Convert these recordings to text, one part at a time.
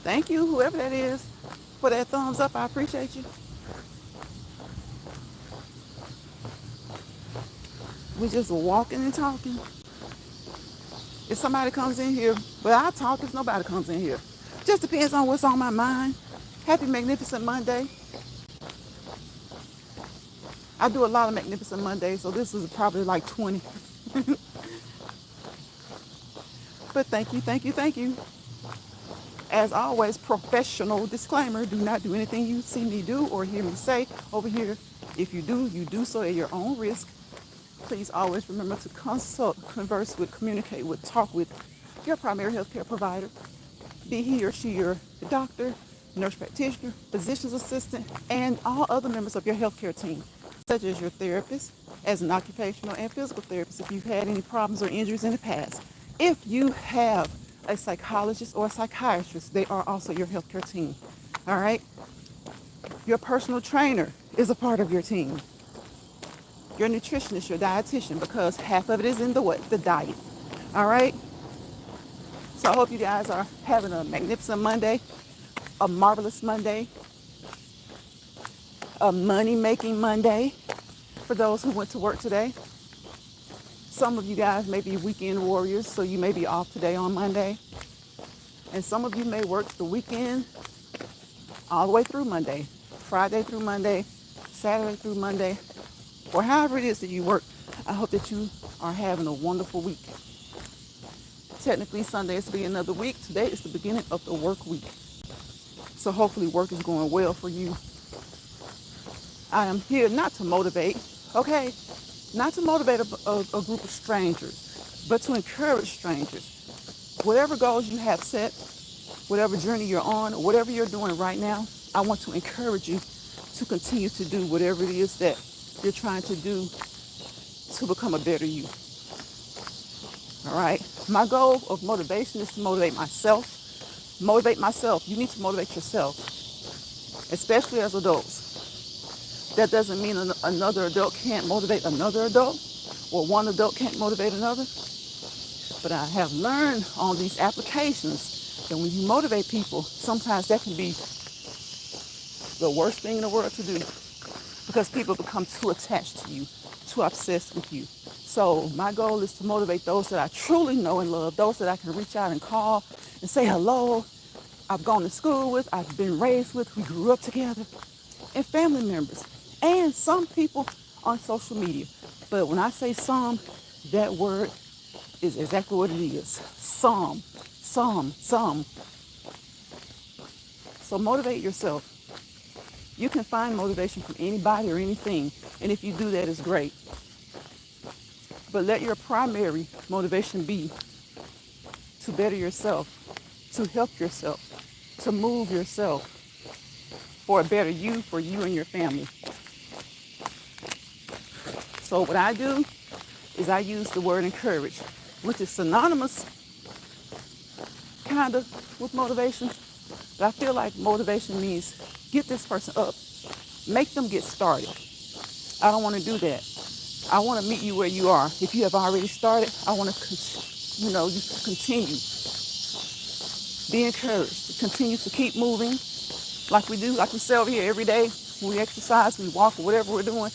Thank you, whoever that is, for that thumbs up. I appreciate you. We just walking and talking. If somebody comes in here, but I'll talk if nobody comes in here. Just depends on what's on my mind. Happy Magnificent Monday. I do a lot of Magnificent Mondays, so this is probably like 20. But thank you, thank you, thank you. As always, professional disclaimer, do not do anything you see me do or hear me say over here. If you do, you do so at your own risk. Please always remember to consult, converse with, communicate with, talk with your primary healthcare provider, be he or she your doctor, nurse practitioner, physician's assistant, and all other members of your healthcare team, such as your therapist, as an occupational and physical therapist if you've had any problems or injuries in the past. If you have a psychologist or a psychiatrist, they are also your healthcare team. All right? Your personal trainer is a part of your team. Your nutritionist, your dietitian, because half of it is in the what? The diet. All right? So I hope you guys are having a magnificent Monday, a marvelous Monday, a money-making Monday for those who went to work today. Some of you guys may be weekend warriors, so you may be off today on Monday. And some of you may work the weekend all the way through Monday, Friday through Monday, Saturday through Monday, or however it is that you work. I hope that you are having a wonderful week. Technically, Sunday is to be another week. Today is the beginning of the work week. So hopefully work is going well for you. I am here not to motivate, okay? Not to motivate a group of strangers, but to encourage strangers. Whatever goals you have set, whatever journey you're on, or whatever you're doing right now, I want to encourage you to continue to do whatever it is that you're trying to do to become a better you. All right? My goal of motivation is to motivate myself. Motivate myself. You need to motivate yourself, especially as adults. That doesn't mean another adult can't motivate another adult, or one adult can't motivate another. But I have learned on these applications that when you motivate people, sometimes that can be the worst thing in the world to do, because people become too attached to you, too obsessed with you. So my goal is to motivate those that I truly know and love, those that I can reach out and call and say hello, I've gone to school with, I've been raised with, we grew up together, and family members, and some people on social media. But when I say some, that word is exactly what it is. Some. So motivate yourself. You can find motivation from anybody or anything, and if you do that, it's great. But let your primary motivation be to better yourself, to help yourself, to move yourself for a better you, for you and your family. So what I do is I use the word encourage, which is synonymous kind of with motivation. But I feel like motivation means get this person up, make them get started. I don't want to do that. I want to meet you where you are. If you have already started, I want to, you to continue. Be encouraged. Continue to keep moving like we do, like we say over here every day. When we exercise, we walk, or whatever we're doing.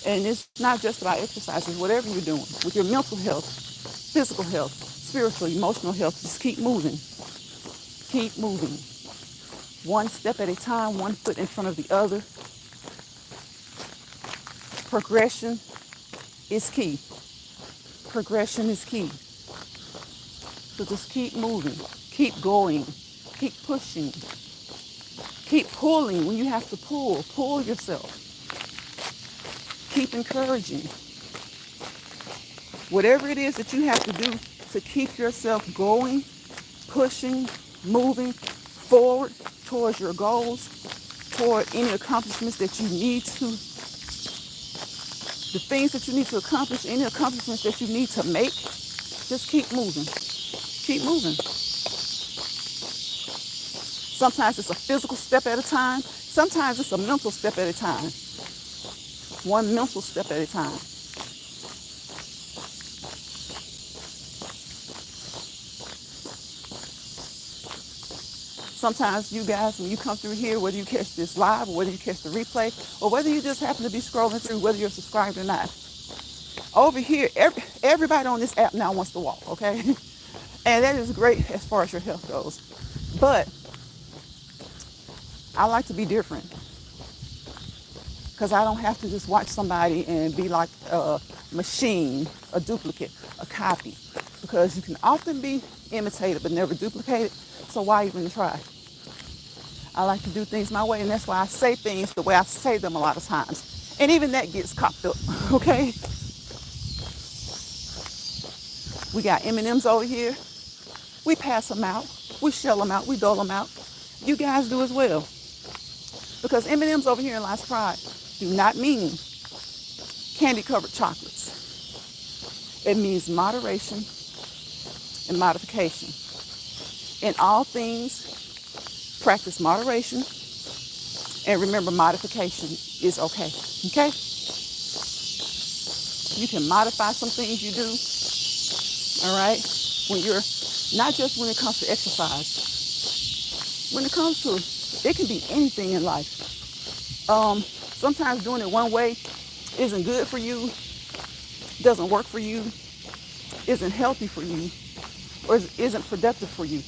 And it's not just about exercise, it's whatever you're doing with your mental health, physical health, spiritual, emotional health. Just keep moving. Keep moving. One step at a time, one foot in front of the other. Progression is key. Progression is key. So just keep moving, keep going, keep pushing, keep pulling when you have to pull yourself. Keep encouraging. Whatever it is that you have to do to keep yourself going, pushing, moving forward towards your goals, toward any accomplishments that you need to, the things that you need to accomplish, any accomplishments that you need to make, just keep moving. Keep moving. Sometimes it's a physical step at a time. Sometimes it's a mental step at a time. One mental step at a time. Sometimes you guys, when you come through here, whether you catch this live or whether you catch the replay or whether you just happen to be scrolling through, whether you're subscribed or not, over here, everybody on this app now wants to walk, okay? And that is great as far as your health goes. But I like to be different because I don't have to just watch somebody and be like a machine, a duplicate, a copy. Because you can often be imitated but never duplicated. So why even try? I like to do things my way, and that's why I say things the way I say them a lot of times. And even that gets copped up, okay? We got M&Ms over here. We pass them out. We shell them out. We dole them out. You guys do as well. Because M&Ms over here in Last Pride do not mean candy-covered chocolates. It means moderation and modification. In all things, practice moderation. And remember, modification is okay. Okay? You can modify some things you do. All right? When you're, not just when it comes to exercise. When it comes to, it can be anything in life. Sometimes doing it one way isn't good for you, doesn't work for you, isn't healthy for you, or isn't productive for you.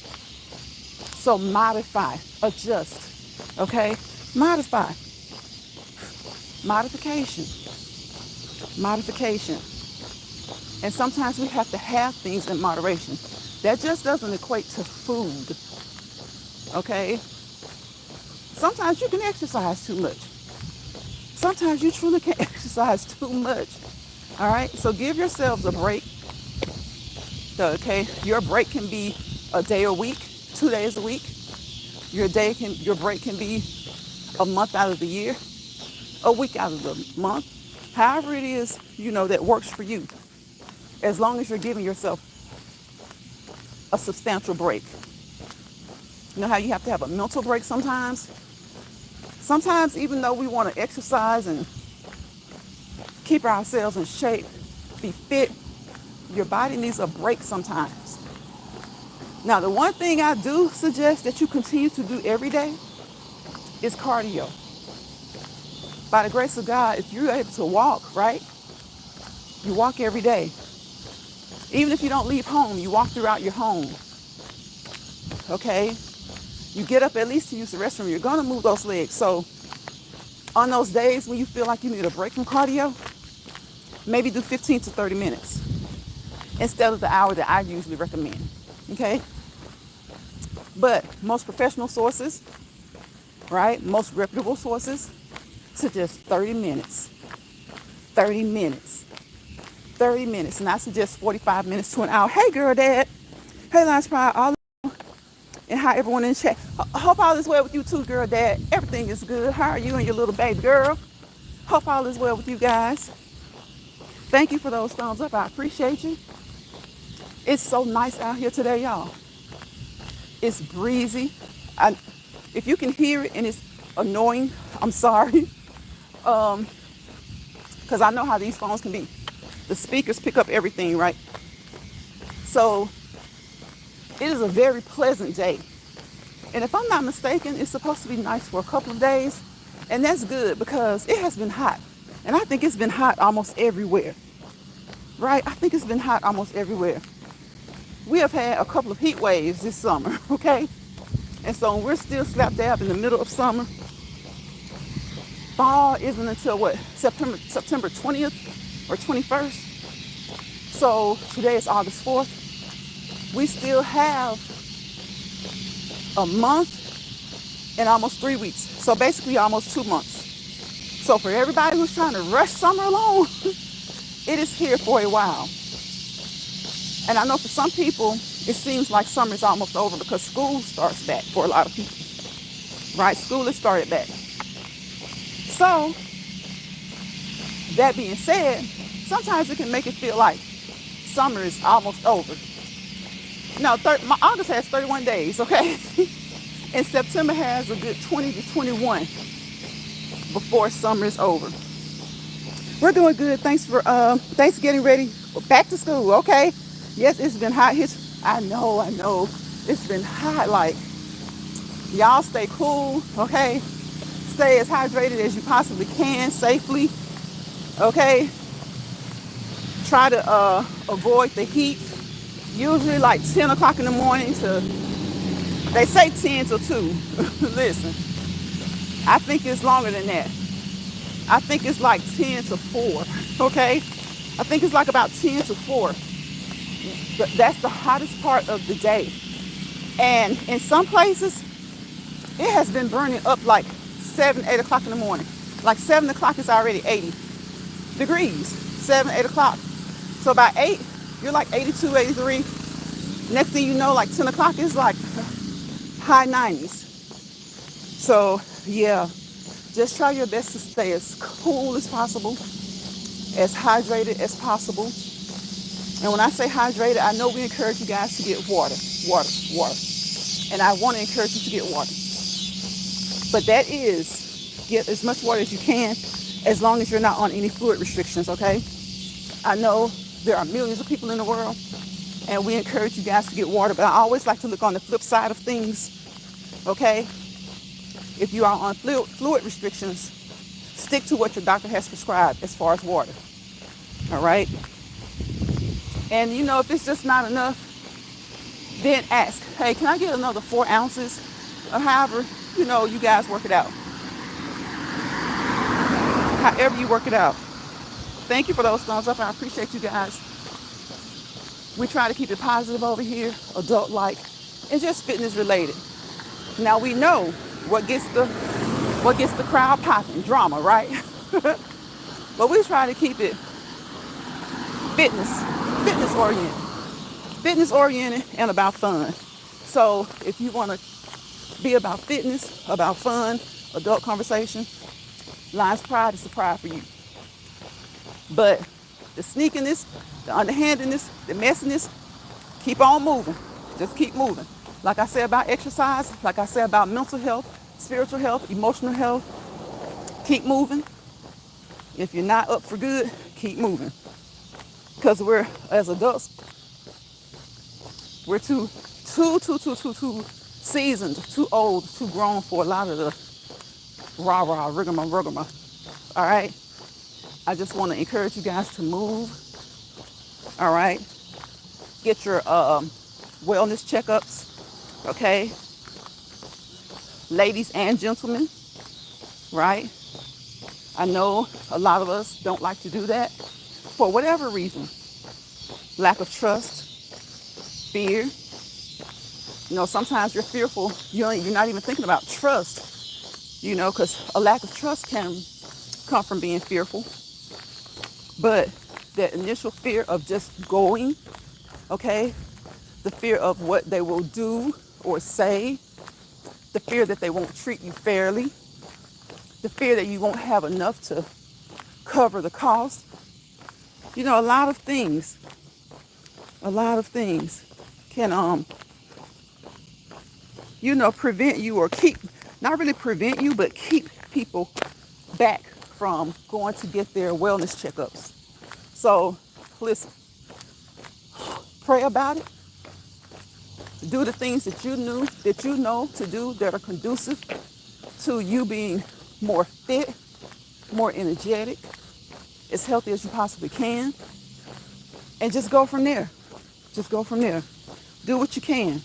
So modify, adjust, okay? Modify. Modification. Modification. And sometimes we have to have things in moderation. That just doesn't equate to food, okay? Sometimes you can exercise too much. Sometimes you truly can exercise too much, all right? So give yourselves a break, okay? Your break can be a day a week, 2 days a week. Your break can be a month out of the year, a week out of the month. However it is, that works for you. As long as you're giving yourself a substantial break. You know how you have to have a mental break sometimes? Sometimes, even though we want to exercise and keep ourselves in shape, be fit, your body needs a break sometimes. Now, the one thing I do suggest that you continue to do every day is cardio. By the grace of God, if you're able to walk, right? You walk every day. Even if you don't leave home, you walk throughout your home. Okay? You get up at least to use the restroom. You're going to move those legs. So on those days when you feel like you need a break from cardio, maybe do 15 to 30 minutes instead of the hour that I usually recommend. Okay? But most professional sources, right? Most reputable sources suggest 30 minutes. 30 minutes. 30 minutes. And I suggest 45 minutes to an hour. Hey, girl, dad. Hey, Lance Pride. All and how everyone in the chat. Hope all is well with you too, girl, dad. Everything is good. How are you and your little baby girl? Hope all is well with you guys. Thank you for those thumbs up. I appreciate you. It's so nice out here today, y'all. It's breezy. If you can hear it and it's annoying, I'm sorry. Because I know how these phones can be. The speakers pick up everything, right? So it is a very pleasant day. And if I'm not mistaken, it's supposed to be nice for a couple of days. And that's good because it has been hot. And I think it's been hot almost everywhere. Right? I think it's been hot almost everywhere. We have had a couple of heat waves this summer, okay? And so we're still slap dab in the middle of summer. Fall isn't until what? September 20th or 21st. So today is August 4th. We still have a month and almost 3 weeks. So basically almost 2 months. So for everybody who's trying to rush summer along, it is here for a while. And I know for some people, it seems like summer is almost over because school starts back for a lot of people. Right? School has started back. So, that being said, sometimes it can make it feel like summer is almost over. No, August has 31 days, okay? And September has a good 20 to 21 before summer is over. We're doing good. Thanks getting ready for back to school, okay? Yes, it's been hot. I know. It's been hot, like Y'all stay cool, okay? Stay as hydrated as you possibly can safely, okay? Try to avoid the heat. Usually like 10 o'clock in the morning to, they say 10 to 2. Listen, I think it's longer than that. I think it's like 10 to 4, okay? I think it's like about 10 to 4. That's the hottest part of the day. And in some places, it has been burning up like 7, 8 o'clock in the morning. Like 7 o'clock is already 80 degrees, 7, 8 o'clock. So by 8, you're like 82, 83. Next thing you know, like 10 o'clock is like high 90s. So yeah, just try your best to stay as cool as possible, as hydrated as possible. And when I say hydrated, I know we encourage you guys to get water, water. And I want to encourage you to get water. But that is, get as much water as you can, as long as you're not on any fluid restrictions, okay? I know there are millions of people in the world, and we encourage you guys to get water, but I always like to look on the flip side of things, okay? If you are on fluid restrictions, stick to what your doctor has prescribed as far as water, all right? And you know, if it's just not enough, then ask, hey, can I get another 4 ounces? Or however, you know, you guys work it out. However you work it out. Thank you for those thumbs up. I appreciate you guys. We try to keep it positive over here, adult-like, and just fitness related. Now we know what gets the crowd popping, drama, right? But we try to keep it fitness oriented and about fun. So if you want to be about fitness, about fun, adult conversation, Lions Pride is the pride for you. But the sneakiness, the underhandedness, the messiness, keep on moving. Just keep moving. Like I said about exercise, like I said about mental health, spiritual health, emotional health, keep moving. If you're not up for good, keep moving. Because we're, as adults, we're too seasoned, too old, too grown for a lot of the rah-rah, rigmarole. All right? I just want to encourage you guys to move. All right? Get your wellness checkups. Okay? Ladies and gentlemen. Right? I know a lot of us don't like to do that for whatever reason. Lack of trust, fear. You know, sometimes you're fearful. You're not even thinking about trust, you know, because a lack of trust can come from being fearful. But that initial fear of just going, okay, the fear of what they will do or say, the fear that they won't treat you fairly, the fear that you won't have enough to cover the cost. You know, a lot of things can, you know, prevent you or keep, not really prevent you, but keep people back from going to get their wellness checkups. So, listen, pray about it. Do the things that you know to do that are conducive to you being more fit, more energetic, as healthy as you possibly can. And just go from there. Just go from there. Do what you can.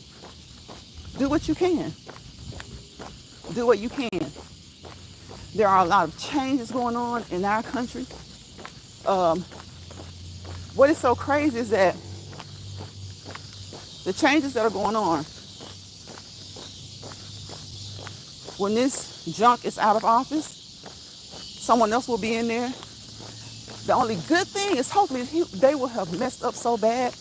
Do what you can. Do what you can. There are a lot of changes going on in our country. What is so crazy is that the changes that are going on, when this junk is out of office, someone else will be in there. The only good thing is hopefully they will have messed up so bad.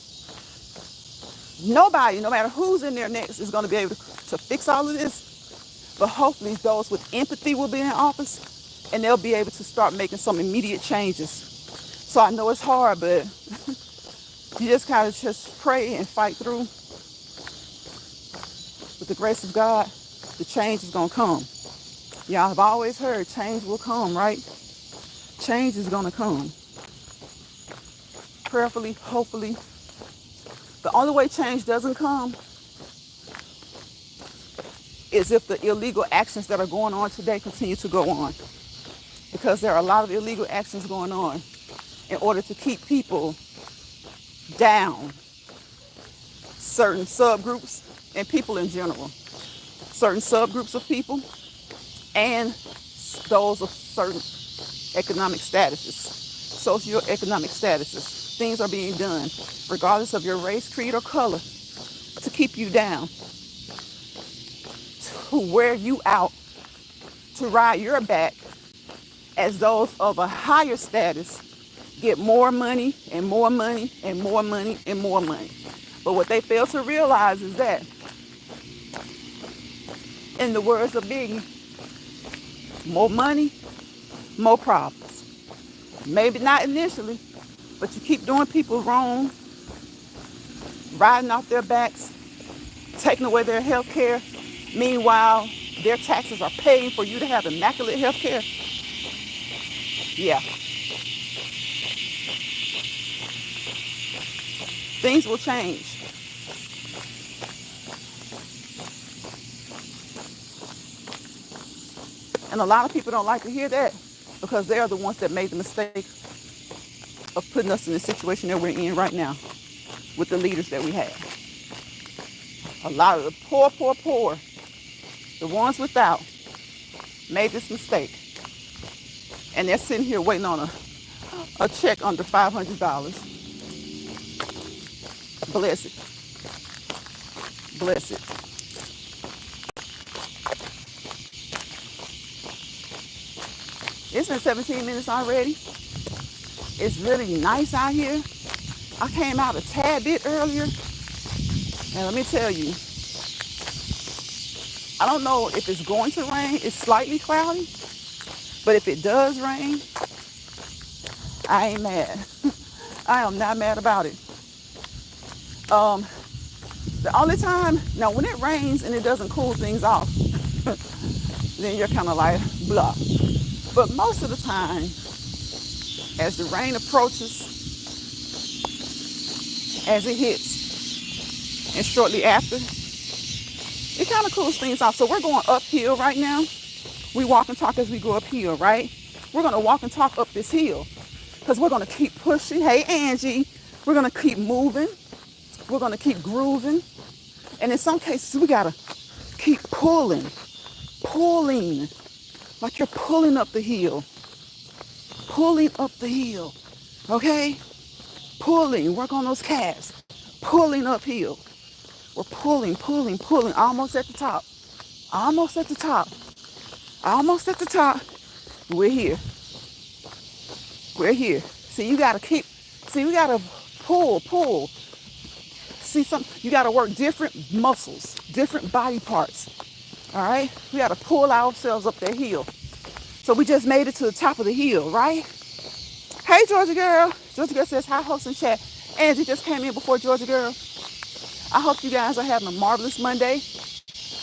Nobody, no matter who's in there next, is going to be able to fix all of this. But hopefully those with empathy will be in office and they'll be able to start making some immediate changes. So I know it's hard, but you just kind of just pray and fight through. With the grace of God, the change is going to come. Y'all have always heard change will come, right? Change is going to come. Prayerfully, hopefully. The only way change doesn't come is if the illegal actions that are going on today continue to go on. Because there are a lot of illegal actions going on in order to keep people down, certain subgroups and people in general, certain subgroups of people and those of certain economic statuses, socioeconomic statuses. Things are being done, regardless of your race, creed, or color, to keep you down, to wear you out, to ride your back as those of a higher status get more money and more money and more money and more money. But what they fail to realize is that, in the words of Biggie, more money, more problems. Maybe not initially, but you keep doing people wrong, riding off their backs, taking away their health care. Meanwhile, their taxes are paying for you to have immaculate health care. Yeah. Things will change. And a lot of people don't like to hear that because they are the ones that made the mistake of putting us in the situation that we're in right now with the leaders that we have. A lot of the poor, the ones without, made this mistake. And they're sitting here waiting on a check under $500. Bless it. Bless it. It's been 17 minutes already. It's really nice out here. I came out a tad bit earlier. And let me tell you, I don't know if it's going to rain. It's slightly cloudy. But if it does rain, I ain't mad. I am not mad about it. The only time, now when it rains and it doesn't cool things off, then you're kind of like, blah. But most of the time, as the rain approaches, as it hits, and shortly after, it kind of cools things off. So we're going uphill right now. We walk and talk as we go uphill, right? We're going to walk and talk up this hill because we're going to keep pushing. Hey, Angie, we're going to keep moving. We're going to keep grooving. And in some cases, we got to keep pulling, like you're pulling up the hill, okay? Pulling, work on those calves, pulling uphill. We're pulling, almost at the top. We're here. See, we got to pull. See, you got to work different muscles, different body parts. All right? We got to pull ourselves up that hill. So we just made it to the top of the hill, right? Hey, Georgia girl. Georgia girl says, hi, host and chat. Angie just came in before Georgia girl. I hope you guys are having a marvelous Monday,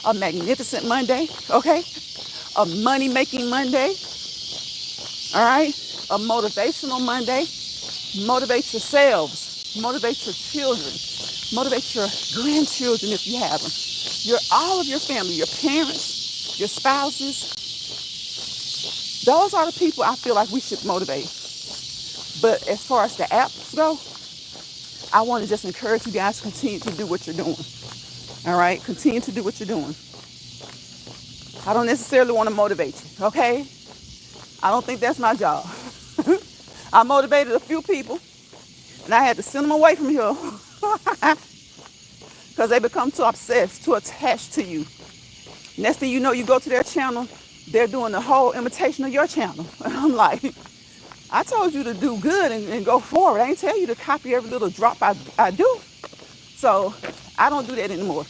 a magnificent Monday, okay? A money-making Monday, all right? A motivational Monday. Motivate yourselves. Motivate your children. Motivate your grandchildren if you have them. All of your family, your parents, your spouses. Those are the people I feel like we should motivate. But as far as the apps go, I want to just encourage you guys to continue to do what you're doing. All right? Continue to do what you're doing. I don't necessarily want to motivate you, okay? I don't think that's my job. I motivated a few people, and I had to send them away from here because they become too obsessed, too attached to you. Next thing you know, you go to their channel, they're doing the whole imitation of your channel. And I'm like, I told you to do good and go forward. I ain't tell you to copy every little drop I do. So I don't do that anymore.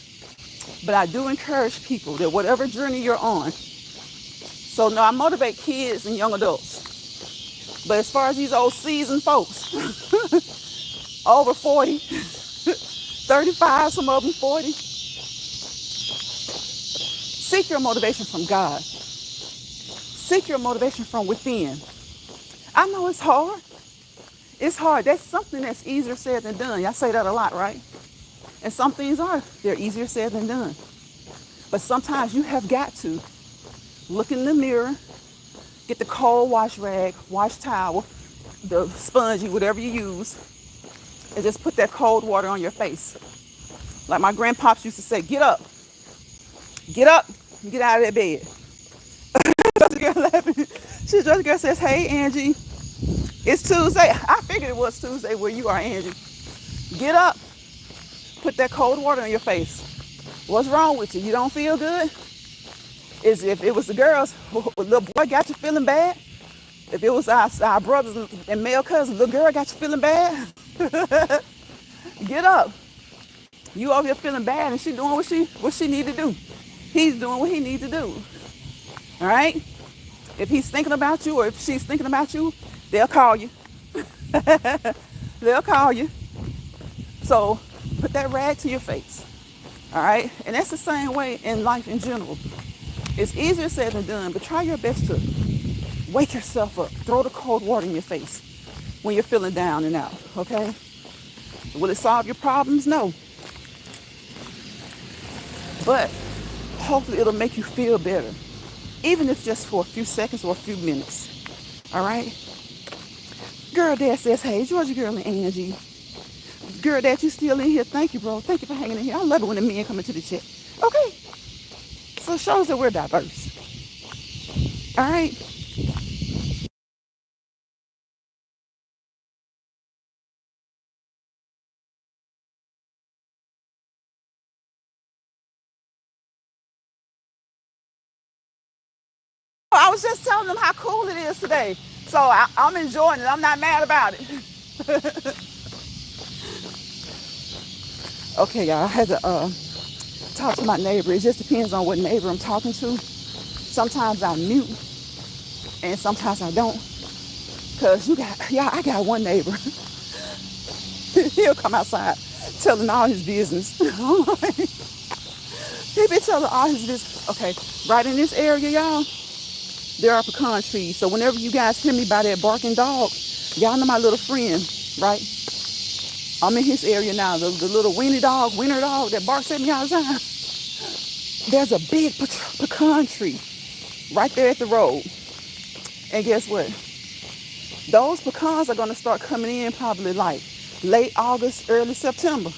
But I do encourage people that whatever journey you're on. So no, I motivate kids and young adults. But as far as these old seasoned folks, over 40, 35, some of them 40, seek your motivation from God. Seek your motivation from within. I know it's hard. It's hard. That's something that's easier said than done. Y'all say that a lot, right? And some things they're easier said than done. But sometimes you have got to look in the mirror, get the cold wash rag, wash towel, the spongy, whatever you use, and just put that cold water on your face. Like my grandpops used to say, get up, and get out of that bed. The girl laughing. The girl says, hey, Angie, it's Tuesday. I figured it was Tuesday where you are, Angie. Get up, put that cold water on your face. What's wrong with you? You don't feel good? Is if it was the girls, little boy got you feeling bad? If it was our brothers and male cousins, little girl got you feeling bad? Get up. You over here feeling bad and she doing what she need to do. He's doing what he needs to do. All right? If he's thinking about you or if she's thinking about you, they'll call you. They'll call you. So put that rag to your face. All right? And that's the same way in life in general. It's easier said than done, but try your best to wake yourself up. Throw the cold water in your face when you're feeling down and out, okay? Will it solve your problems? No. But hopefully it'll make you feel better, even if just for a few seconds or a few minutes, all right? Girl Dad says, hey, Georgia girl and Angie. Girl Dad, you still in here? Thank you, bro. Thank you for hanging in here. I love it when the men come into the chat. Okay. So it shows that we're diverse. All right? I was just telling them how cool it is today. So I'm enjoying it. I'm not mad about it. Okay, y'all. I had to talk to my neighbor. It just depends on what neighbor I'm talking to. Sometimes I mute and sometimes I don't. Cause I got one neighbor. He'll come outside telling all his business. He be telling all his business. Okay, right in this area, y'all, there are pecan trees. So whenever you guys hear me by that barking dog, y'all know my little friend, right? I'm in his area now. The little winter dog that barks at me all the time. There's a big pecan tree right there at the road. And guess what? Those pecans are going to start coming in probably like late August, early September.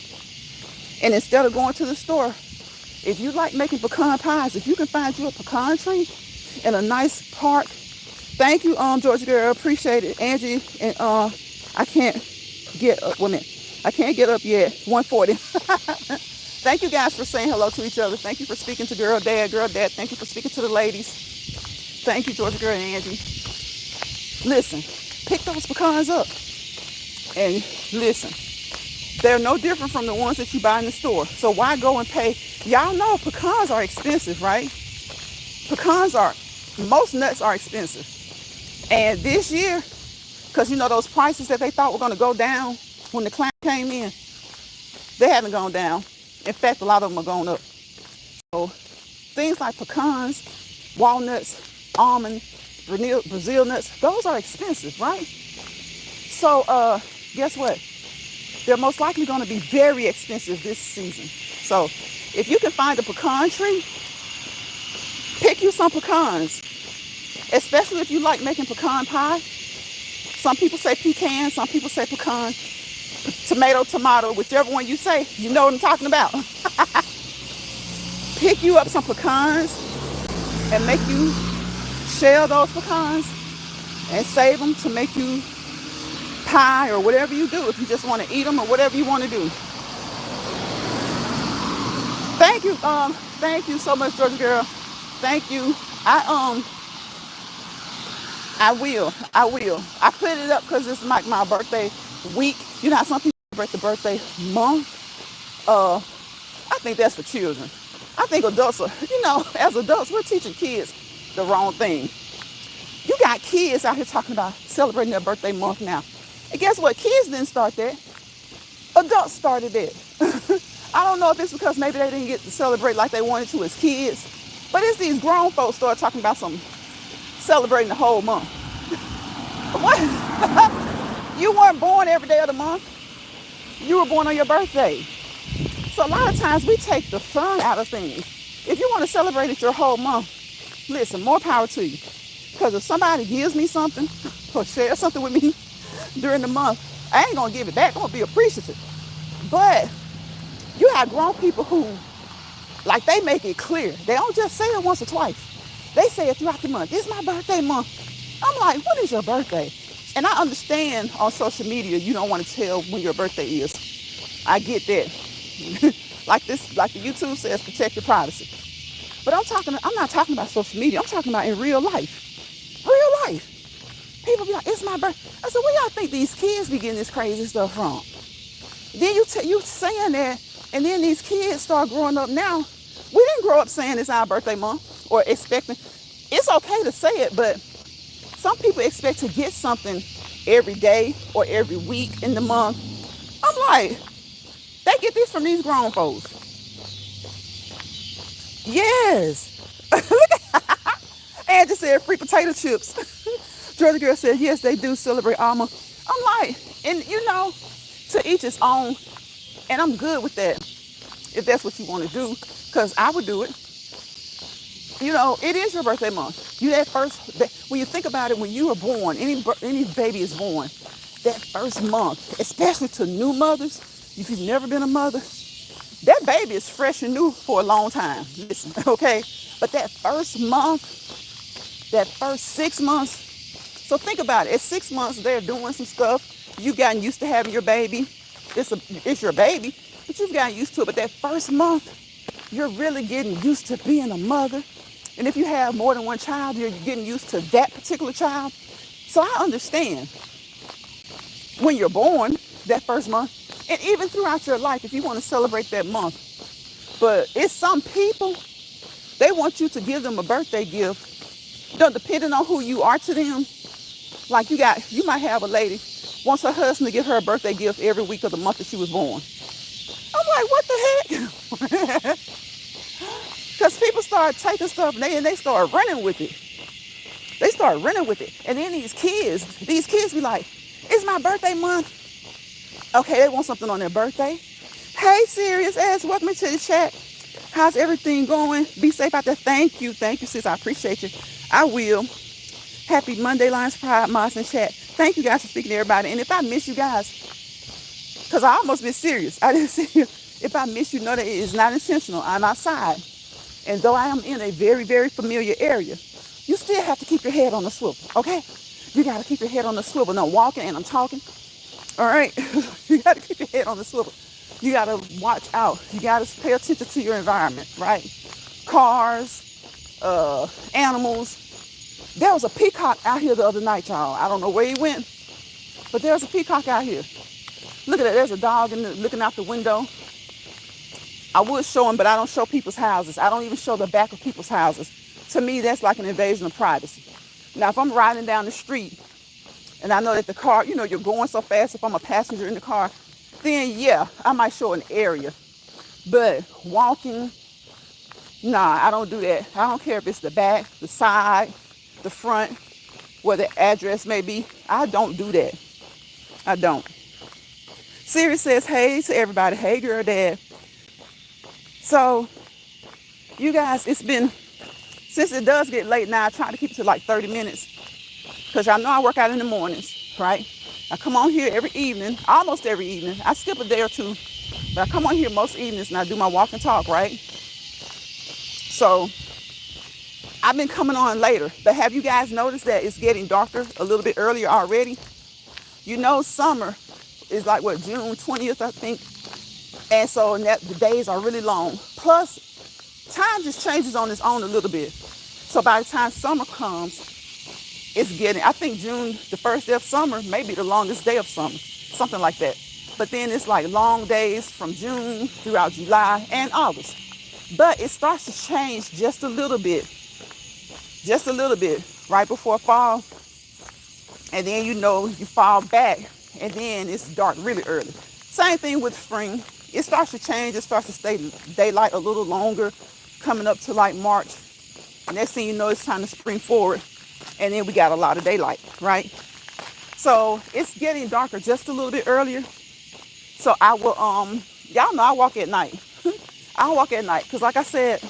And instead of going to the store, if you like making pecan pies, if you can find you a pecan tree in a nice park. Thank you, Georgia girl. Appreciate it. Angie, and I can't get up. Wait a minute. I can't get up yet. 1:40. Thank you guys for saying hello to each other. Thank you for speaking to Girl Dad. Girl Dad, thank you for speaking to the ladies. Thank you, Georgia girl and Angie. Listen, pick those pecans up. And listen, they're no different from the ones that you buy in the store. So why go and pay? Y'all know pecans are expensive, right? Most nuts are expensive. And this year, because you know those prices that they thought were going to go down when the climate came in, they haven't gone down. In fact, a lot of them are going up. So things like pecans, walnuts, almonds, Brazil nuts, those are expensive, right? So guess what? They're most likely going to be very expensive this season. So if you can find a pecan tree, pick you some pecans, especially if you like making pecan pie. Some people say pecan, some people say pecan, tomato, whichever one you say, you know what I'm talking about. Pick you up some pecans and make you shell those pecans and save them to make you pie or whatever you do, if you just want to eat them or whatever you want to do. Thank you so much, Georgia girl. Thank you. I will. I put it up because it's like my birthday week. You know how some people celebrate the birthday month? I think that's for children. I think adults are, as adults, we're teaching kids the wrong thing. You got kids out here talking about celebrating their birthday month now. And guess what? Kids didn't start that. Adults started it. I don't know if it's because maybe they didn't get to celebrate like they wanted to as kids, but it's these grown folks start talking about some celebrating the whole month. What? You weren't born every day of the month. You were born on your birthday. So a lot of times we take the fun out of things. If you want to celebrate it your whole month, listen, more power to you. Because if somebody gives me something or shares something with me during the month, I ain't gonna give it back. I'm gonna be appreciative. But you have grown people who, like, they make it clear. They don't just say it once or twice. They say it throughout the month. It's my birthday month. I'm like, when is your birthday? And I understand on social media you don't want to tell when your birthday is. I get that. like the YouTube says, protect your privacy. But I'm not talking about social media. I'm talking about in real life. Real life. People be like, it's my birthday. I said, where y'all think these kids be getting this crazy stuff from? Then you saying that, and then these kids start growing up now. We didn't grow up saying it's our birthday month or expecting. It's okay to say it, but some people expect to get something every day or every week in the month. I'm like, they get this from these grown folks. Yes. And just said free potato chips. Georgia girl said, yes, they do celebrate Alma. I'm like, and to each his own. And I'm good with that, if that's what you want to do, because I would do it. It is your birthday month. When you think about it, when you are born, any baby is born, that first month, especially to new mothers, if you've never been a mother, that baby is fresh and new for a long time. Listen, okay? But that first month, that first 6 months, so think about it. At 6 months, they're doing some stuff. You've gotten used to having your baby. It's your baby, but you've gotten used to it. But that first month, you're really getting used to being a mother. And if you have more than one child, you're getting used to that particular child. So I understand when you're born, that first month, and even throughout your life, if you want to celebrate that month. But it's some people, they want you to give them a birthday gift, depending on who you are to them. Like you might have a lady wants her husband to give her a birthday gift every week of the month that she was born. I'm like, what the heck? Because people start taking stuff and they start running with it. They start running with it. And then these kids be like, it's my birthday month. Okay, they want something on their birthday. Hey, Serious Ass, welcome to the chat. How's everything going? Be safe out there. Thank you, sis. I appreciate you. I will. Happy Monday, Lions Pride, Moss and chat. Thank you guys for speaking to everybody. And if I miss you guys, because I almost been serious. I didn't see you. If I miss you, know that it is not intentional. I'm outside. And though I am in a very, very familiar area, you still have to keep your head on the swivel, okay? You got to keep your head on the swivel. No, I'm walking and I'm talking. All right? You got to keep your head on the swivel. You got to watch out. You got to pay attention to your environment, right? Cars, animals. There was a peacock out here the other night, y'all. I don't know where he went, but there was a peacock out here. Look at that. There's a dog looking out the window. I would show him, but I don't show people's houses. I don't even show the back of people's houses. To me, that's like an invasion of privacy. Now, if I'm riding down the street and I know that the car, you're going so fast, if I'm a passenger in the car, then yeah, I might show an area. But walking, nah, I don't do that. I don't care if it's the back, the side, the front, where the address may be. I don't do that. I don't. Siri says, hey to everybody. Hey, girl, dad. So, you guys, since it does get late now, I try to keep it to like 30 minutes. Because y'all know I work out in the mornings, right? I come on here every evening, almost every evening. I skip a day or two, but I come on here most evenings and I do my walk and talk, right? So, I've been coming on later. But have you guys noticed that it's getting darker a little bit earlier already? Summer is like, June 20th, I think. And so the days are really long. Plus, time just changes on its own a little bit. So by the time summer comes, I think June, the first day of summer, may be the longest day of summer, something like that. But then it's like long days from June throughout July and August. But it starts to change just a little bit right before fall. And then you fall back and then it's dark really early. Same thing with spring. It starts to change. It starts to stay daylight a little longer, coming up to like March. Next thing you know, it's time to spring forward. And then we got a lot of daylight, right? So it's getting darker just a little bit earlier. So I will, y'all know I walk at night. I walk at night because like I said,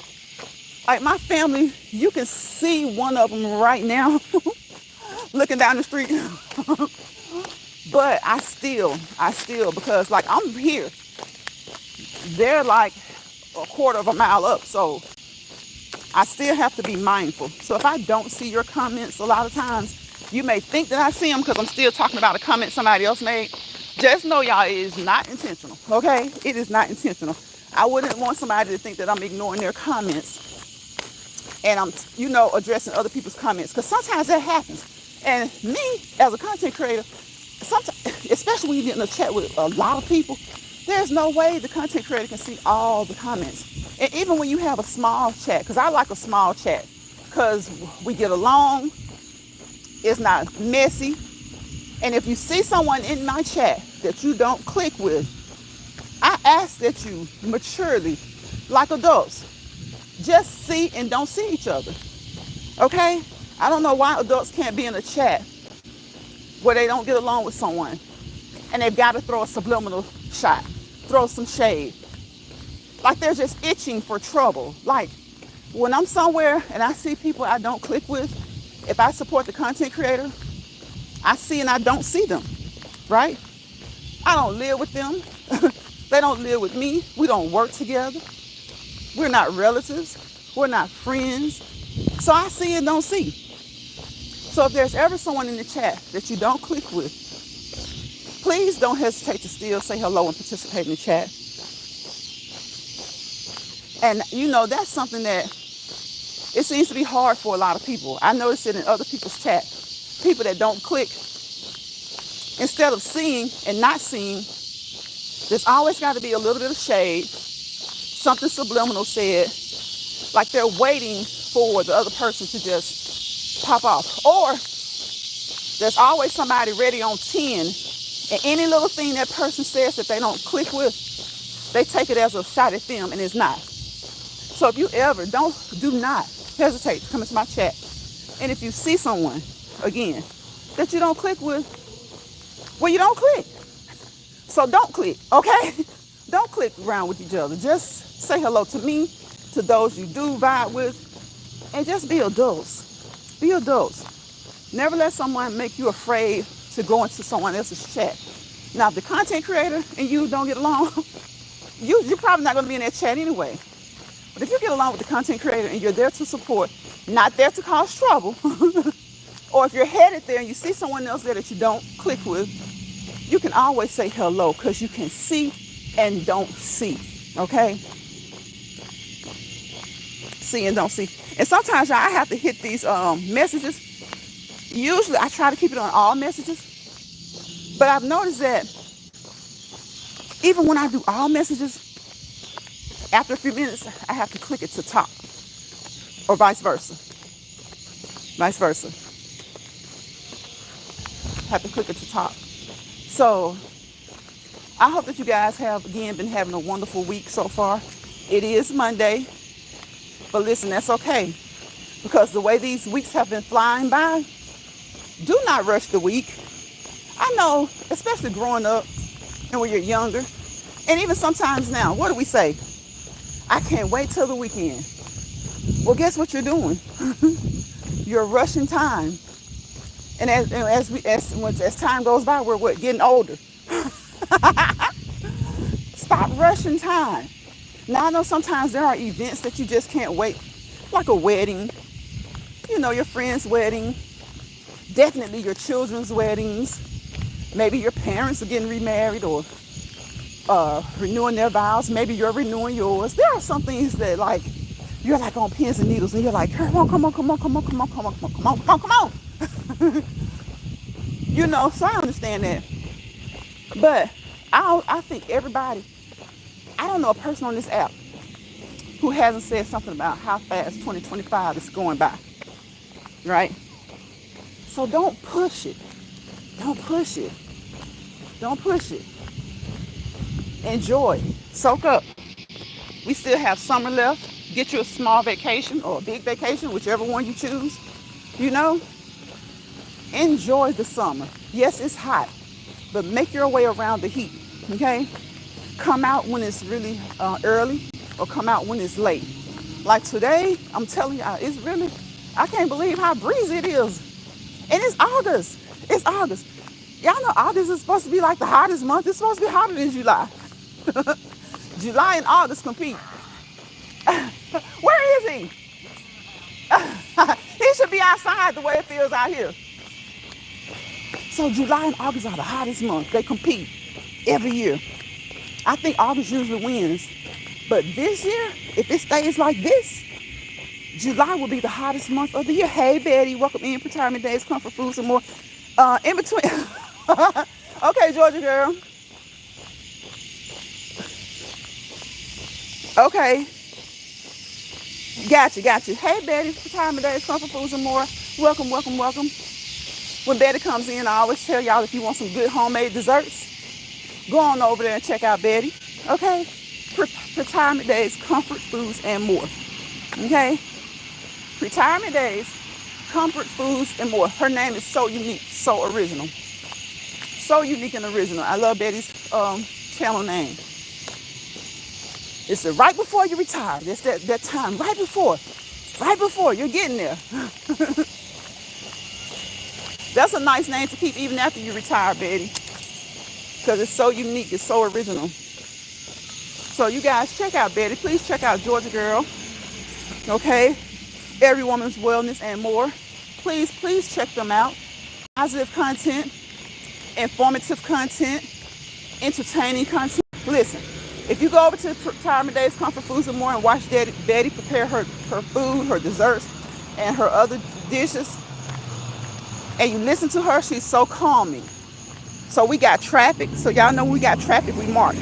Like my family, you can see one of them right now looking down the street. But I still, because like I'm here, they're like a quarter of a mile up. So I still have to be mindful. So if I don't see your comments a lot of times, you may think that I see them because I'm still talking about a comment somebody else made. Just know, y'all, it is not intentional, okay? It is not intentional. I wouldn't want somebody to think that I'm ignoring their comments and I'm, addressing other people's comments, because sometimes that happens. And me, as a content creator, sometimes, especially when you get in a chat with a lot of people, there's no way the content creator can see all the comments. And even when you have a small chat, because I like a small chat, because we get along, it's not messy. And if you see someone in my chat that you don't click with, I ask that you maturely, like adults, just see and don't see each other. Okay? I don't know why adults can't be in a chat where they don't get along with someone and they've got to throw a subliminal shot, throw some shade. Like they're just itching for trouble. Like when I'm somewhere and I see people I don't click with, if I support the content creator, I see and I don't see them, right? I don't live with them. They don't live with me. We don't work together. We're not relatives. We're not friends. So I see and don't see. So if there's ever someone in the chat that you don't click with, please don't hesitate to still say hello and participate in the chat. And that's something that it seems to be hard for a lot of people. I notice it in other people's chat. People that don't click, instead of seeing and not seeing, there's always got to be a little bit of shade, something subliminal said, like they're waiting for the other person to just pop off. Or there's always somebody ready on 10, and any little thing that person says that they don't click with, they take it as a shot at them, and it's not. So if you ever, do not hesitate to come into my chat. And if you see someone, again, that you don't click with, well, you don't click. So don't click, okay? Don't click around with each other. Just say hello to me, to those you do vibe with, and just be adults. Be adults. Never let someone make you afraid to go into someone else's chat. Now, if the content creator and you don't get along, you're probably not going to be in that chat anyway. But if you get along with the content creator and you're there to support, not there to cause trouble, or if you're headed there and you see someone else there that you don't click with, you can always say hello, because you can see and don't see, okay? See and don't see. And sometimes I have to hit these messages. Usually I try to keep it on all messages, but I've noticed that even when I do all messages, after a few minutes, I have to click it to top, or vice versa. Vice versa. Have to click it to top. So I hope that you guys have, again, been having a wonderful week so far. It is Monday, but listen, that's okay, because the way these weeks have been flying by, do not rush the week. I know, especially growing up and when you're younger, and even sometimes now, what do we say? I can't wait till the weekend. Well, guess what you're doing? You're rushing time. And as time goes by, we're getting older. Stop rushing time. Now, I know sometimes there are events that you just can't wait, like a wedding, your friend's wedding, definitely your children's weddings. Maybe your parents are getting remarried or renewing their vows. Maybe you're renewing yours. There are some things that, like, you're like on pins and needles, and you're like, come on. So I understand that. But I think everybody, I don't know a person on this app who hasn't said something about how fast 2025 is going by, right? So don't push it. Don't push it. Don't push it. Enjoy. Soak up. We still have summer left. Get you a small vacation or a big vacation, whichever one you choose. Enjoy the summer. Yes, it's hot, but make your way around the heat, okay? Come out when it's really early, or come out when it's late. Like today, I'm telling y'all, it's really, I can't believe how breezy it is. And it's August. It's August. Y'all know August is supposed to be like the hottest month. It's supposed to be hotter than July. July and August compete. Where is he? He should be outside the way it feels out here. So July and August are the hottest months. They compete every year. I think August usually wins. But this year, if it stays like this, July will be the hottest month of the year. Hey, Betty, welcome in. Retirement Days, Comfort Foods, and more. In between. Okay, Georgia girl. Okay. Got you. Hey, Betty, Retirement Days, Comfort Foods, and more. Welcome. When Betty comes in, I always tell y'all if you want some good homemade desserts, go on over there and check out Betty. Okay? Retirement Days, Comfort Foods, and more. Okay? Retirement Days, Comfort Foods, and more. Her name is so unique, so original. So unique and original. I love Betty's channel name. It's the right before you retire. It's that time, right before you're getting there. That's a nice name to keep even after you retire, Betty. Because it's so unique, it's so original. So you guys check out Betty. Please check out Georgia Girl. Okay? Every Woman's Wellness and more. Please check them out. Positive content, informative content, entertaining content. Listen, if you go over to Retirement Days, Comfort Foods, and more and watch Betty prepare her food, her desserts, and her other dishes, and you listen to her, she's so calming. So we got traffic. So y'all know we got traffic, we march.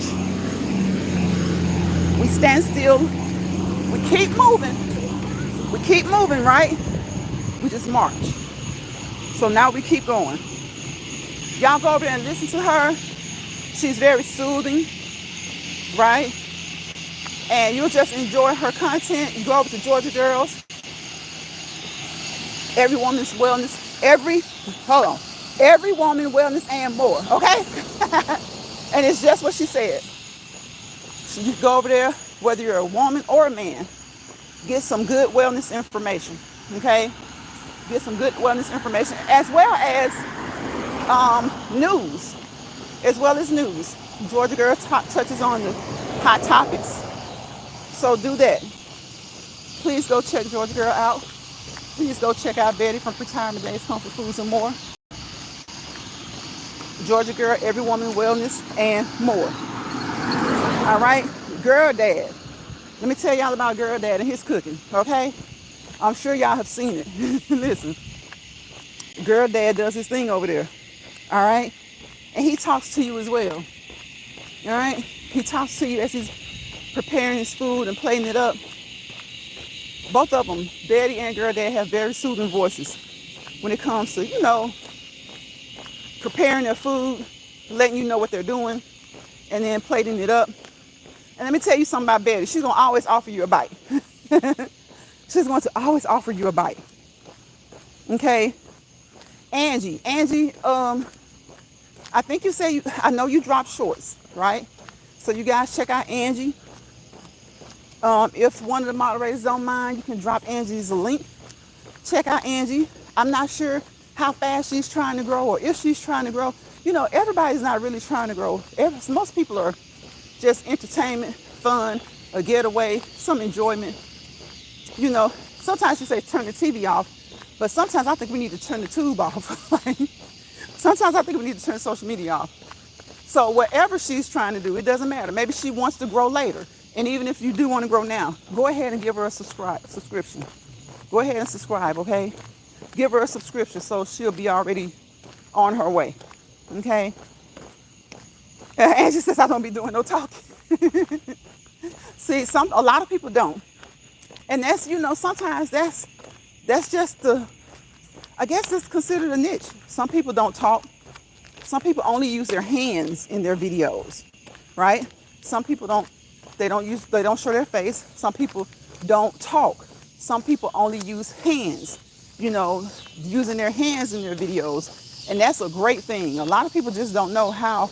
We stand still. We keep moving. Right? We just march. So now we keep going. Y'all go over there and listen to her. She's very soothing, right? And you'll just enjoy her content. You go over to Georgia Girls. Every Woman's Wellness. Every Woman Wellness and more, okay? And it's just what she said. So you go over there, whether you're a woman or a man, get some good wellness information, okay? Get some good wellness information as well as news, Georgia Girl touches on the hot topics. So do that. Please go check Georgia Girl out. Please go check out Betty from Retirement Days, Comfort Foods, and more. Georgia Girl, Every Woman Wellness, and more. All right? Girl Dad. Let me tell y'all about Girl Dad and his cooking, okay? I'm sure y'all have seen it. Listen. Girl Dad does his thing over there. All right? And he talks to you as well. All right? He talks to you as he's preparing his food and plating it up. Both of them, Betty and Girl Dad, have very soothing voices when it comes to, preparing their food, letting you know what they're doing, and then plating it up. And let me tell you something about Betty. She's going to always offer you a bite. She's going to always offer you a bite. Okay? Angie, I think you say, I know you dropped shorts, right? So you guys check out Angie. If one of the moderators don't mind, you can drop Angie's a link. Check out Angie. I'm not sure how fast she's trying to grow or if she's trying to grow. Everybody's not really trying to grow. Most people are just entertainment, fun, a getaway, some enjoyment. Sometimes you say turn the TV off, but sometimes I think we need to turn the tube off. Sometimes I think we need to turn social media off. So whatever she's trying to do, it doesn't matter. Maybe she wants to grow later. And even if you do want to grow now, go ahead and give her a subscription. Go ahead and subscribe, okay? Give her a subscription so she'll be already on her way, okay? Angie says I don't be doing no talking. See, a lot of people don't. And that's, sometimes that's just I guess it's considered a niche. Some people don't talk. Some people only use their hands in their videos, right? Some people they don't show their face. Some people don't talk. Some people only use hands, using their hands in their videos. And that's a great thing. A lot of people just don't know how,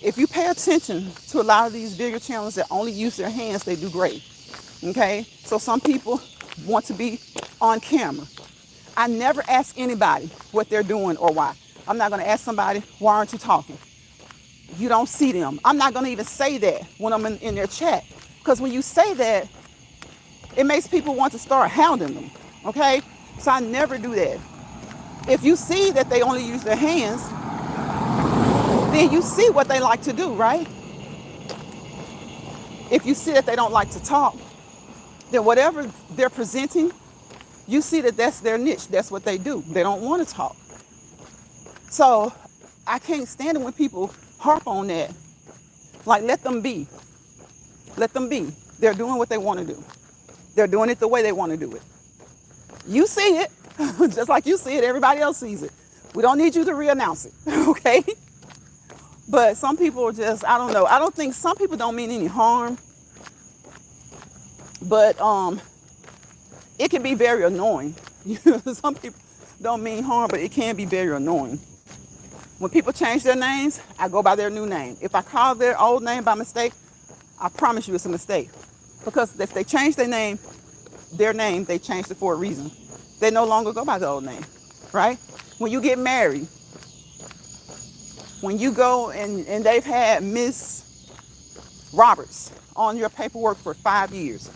if you pay attention to a lot of these bigger channels that only use their hands, they do great. Okay, so some people want to be on camera. I never ask anybody what they're doing or why. I'm not going to ask somebody, why aren't you talking? You don't see them. I'm not going to even say that when I'm in their chat. Because when you say that, it makes people want to start hounding them. Okay, so I never do that. If you see that they only use their hands, then you see what they like to do, right? If you see that they don't like to talk, then whatever they're presenting, you see that that's their niche. That's what they do. They don't want to talk. So I can't stand it when people harp on that. Like, let them be. Let them be. They're doing what they want to do. They're doing it the way they want to do it. You see it, just like you see it, everybody else sees it. We don't need you to re-announce it, okay? But some people are just, I don't know. I don't think, some people don't mean any harm. But it can be very annoying. Some people don't mean harm, but it can be very annoying. When people change their names, I go by their new name. If I call their old name by mistake, I promise you it's a mistake. Because if they change their name, they changed it for a reason. They no longer go by the old name, right? When you get married, when you go and they've had Miss Roberts on your paperwork for 5 years,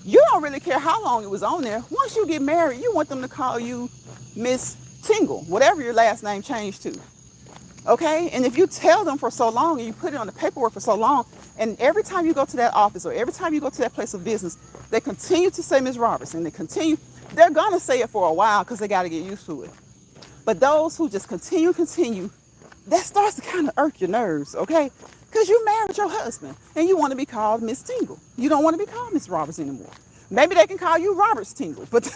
you don't really care how long it was on there. Once you get married, you want them to call you Miss Tingle, whatever your last name changed to. Okay? And if you tell them for so long and you put it on the paperwork for so long, and every time you go to that office or every time you go to that place of business, they continue to say Miss Roberts, and they're going to say it for a while because they got to get used to it. But those who just continue, that starts to kind of irk your nerves, okay? Because you married your husband and you want to be called Miss Tingle. You don't want to be called Miss Roberts anymore. Maybe they can call you Roberts Tingle, but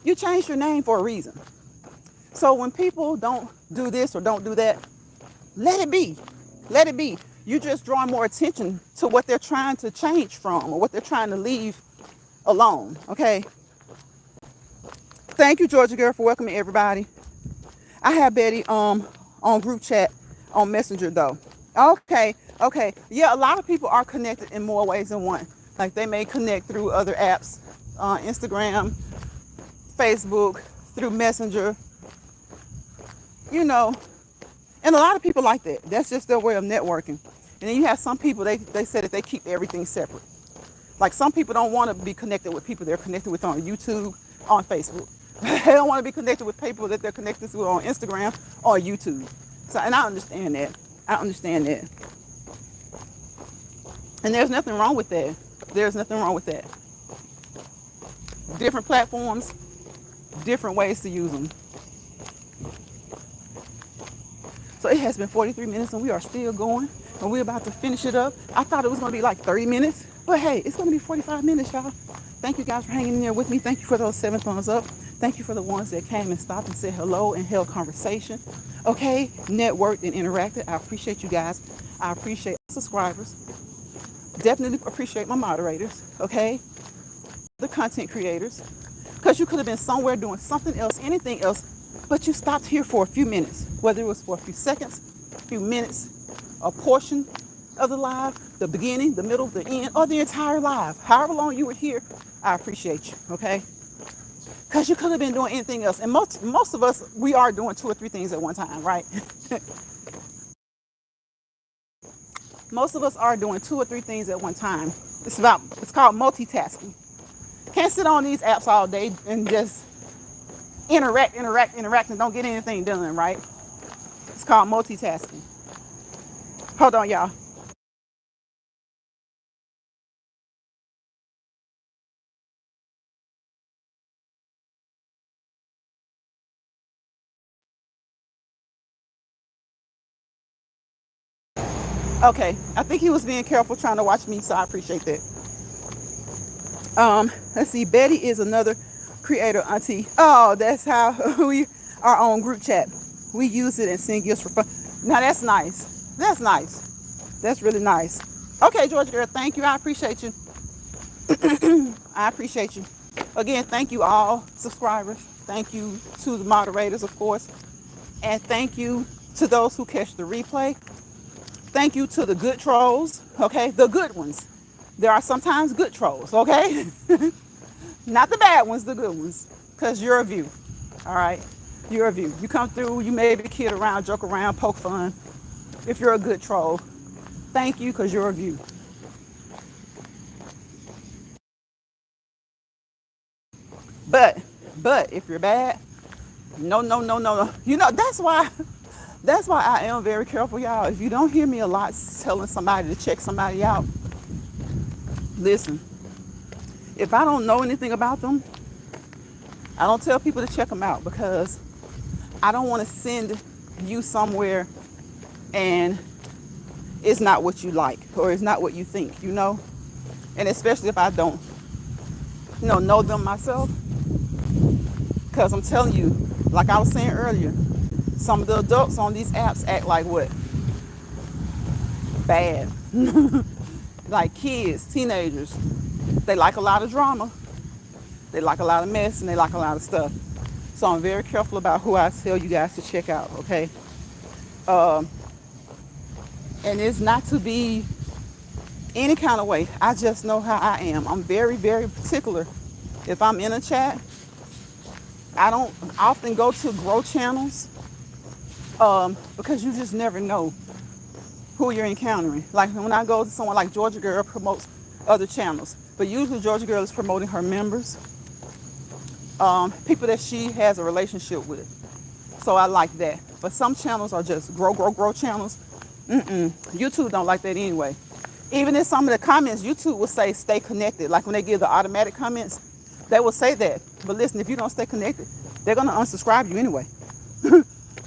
you changed your name for a reason. So when people don't do this or don't do that, let it be. Let it be. You're just drawing more attention to what they're trying to change from or what they're trying to leave alone, okay? Thank you, Georgia Girl, for welcoming everybody. I have Betty on group chat on Messenger, though. Okay. Yeah, a lot of people are connected in more ways than one. Like, they may connect through other apps, Instagram, Facebook, through Messenger, and a lot of people like that. That's just their way of networking. And then you have some people, they say that they keep everything separate. Like, some people don't want to be connected with people they're connected with on YouTube, on Facebook. They don't want to be connected with people that they're connected to on Instagram or YouTube. So, and I understand that. And there's nothing wrong with that. Different platforms, different ways to use them. So it has been 43 minutes and we are still going, and we're about to finish it up. I thought it was going to be like 30 minutes, but hey, it's going to be 45 minutes, y'all. Thank you guys for hanging in there with me. Thank you for those 7 thumbs up. Thank you for the ones that came and stopped and said hello and held conversation. Okay, networked and interacted. I appreciate you guys. I appreciate subscribers. Definitely appreciate my moderators, okay? The content creators. Because you could have been somewhere doing something else, anything else, but you stopped here for a few minutes, whether it was for a few seconds, a few minutes, a portion of the live, the beginning, the middle, the end, or the entire live. However long you were here, I appreciate you, okay? Because you could have been doing anything else. And most of us, we are doing 2 or 3 things at one time, right? Most of us are doing 2 or 3 things at one time. It's called multitasking. Can't sit on these apps all day and just interact, and don't get anything done, right? It's called multitasking. Hold on, y'all. Okay, I think he was being careful trying to watch me, so I appreciate that. Let's see, Betty is another creator auntie. Oh, that's how we are on group chat. We use it and send gifts for fun. Now that's nice. That's really nice. Okay, Georgia Girl, thank you. I appreciate you. Again, thank you all subscribers. Thank you to the moderators, of course. And thank you to those who catch the replay. Thank you to the good trolls, okay? The good ones. There are sometimes good trolls, okay? Not the bad ones, the good ones. Because you're a view. All right? You're a view. You come through, you maybe kid around, joke around, poke fun. If you're a good troll, thank you because you're a view. But if you're bad, no, no, no, no, no. You know, that's why I am very careful, y'all. If you don't hear me a lot telling somebody to check somebody out, listen, if I don't know anything about them, I don't tell people to check them out because I don't want to send you somewhere and it's not what you like or it's not what you think, you know? And especially if I don't, know them myself. Because I'm telling you, like I was saying earlier, some of the adults on these apps act like what? Bad. Like kids, teenagers. They like a lot of drama. They like a lot of mess and they like a lot of stuff. So I'm very careful about who I tell you guys to check out, okay? And it's not to be any kind of way. I just know how I am. I'm very, very particular. If I'm in a chat, I don't often go to grow channels because you just never know who you're encountering. Like when I go to someone like Georgia Girl promotes other channels, but usually Georgia Girl is promoting her members, people that she has a relationship with. So I like that. But some channels are just grow channels. YouTube don't like that anyway. Even in some of the comments, YouTube will say stay connected. Like when they give the automatic comments, they will say that. But listen, if you don't stay connected, they're going to unsubscribe you anyway.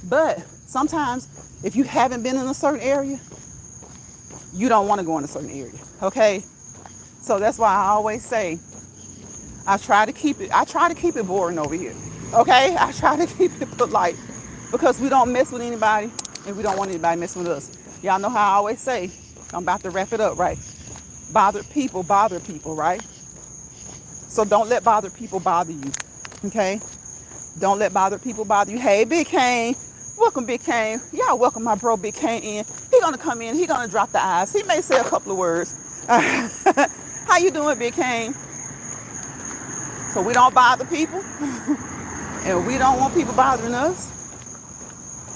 But sometimes if you haven't been in a certain area, you don't want to go in a certain area. Okay? So that's why I always say I try to keep it boring over here. Okay? I try to keep it polite because we don't mess with anybody and we don't want anybody messing with us. Y'all know how I always say, I'm about to wrap it up, right? Bothered people bother people, right? So don't let bothered people bother you, okay? Don't let bothered people bother you. Hey, Big Kane. Welcome, Big Kane. Y'all welcome my bro, Big Kane, in. He gonna come in. He gonna drop the eyes. He may say a couple of words. How you doing, Big Kane? So we don't bother people. And we don't want people bothering us.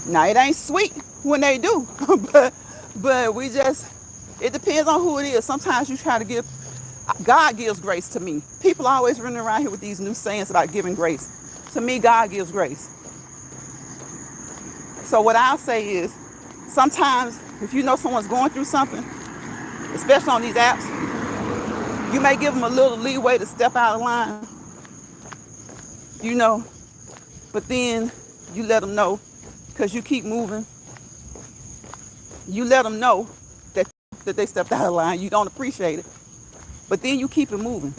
Now, it ain't sweet when they do. but we just, it depends on who it is. Sometimes you try to give, God gives grace to me. People are always running around here with these new sayings about giving grace. To me, God gives grace. So what I'll say is, sometimes if you know someone's going through something, especially on these apps, you may give them a little leeway to step out of line, but then you let them know, because you keep moving, you let them know that they stepped out of line. You don't appreciate it, but then you keep it moving.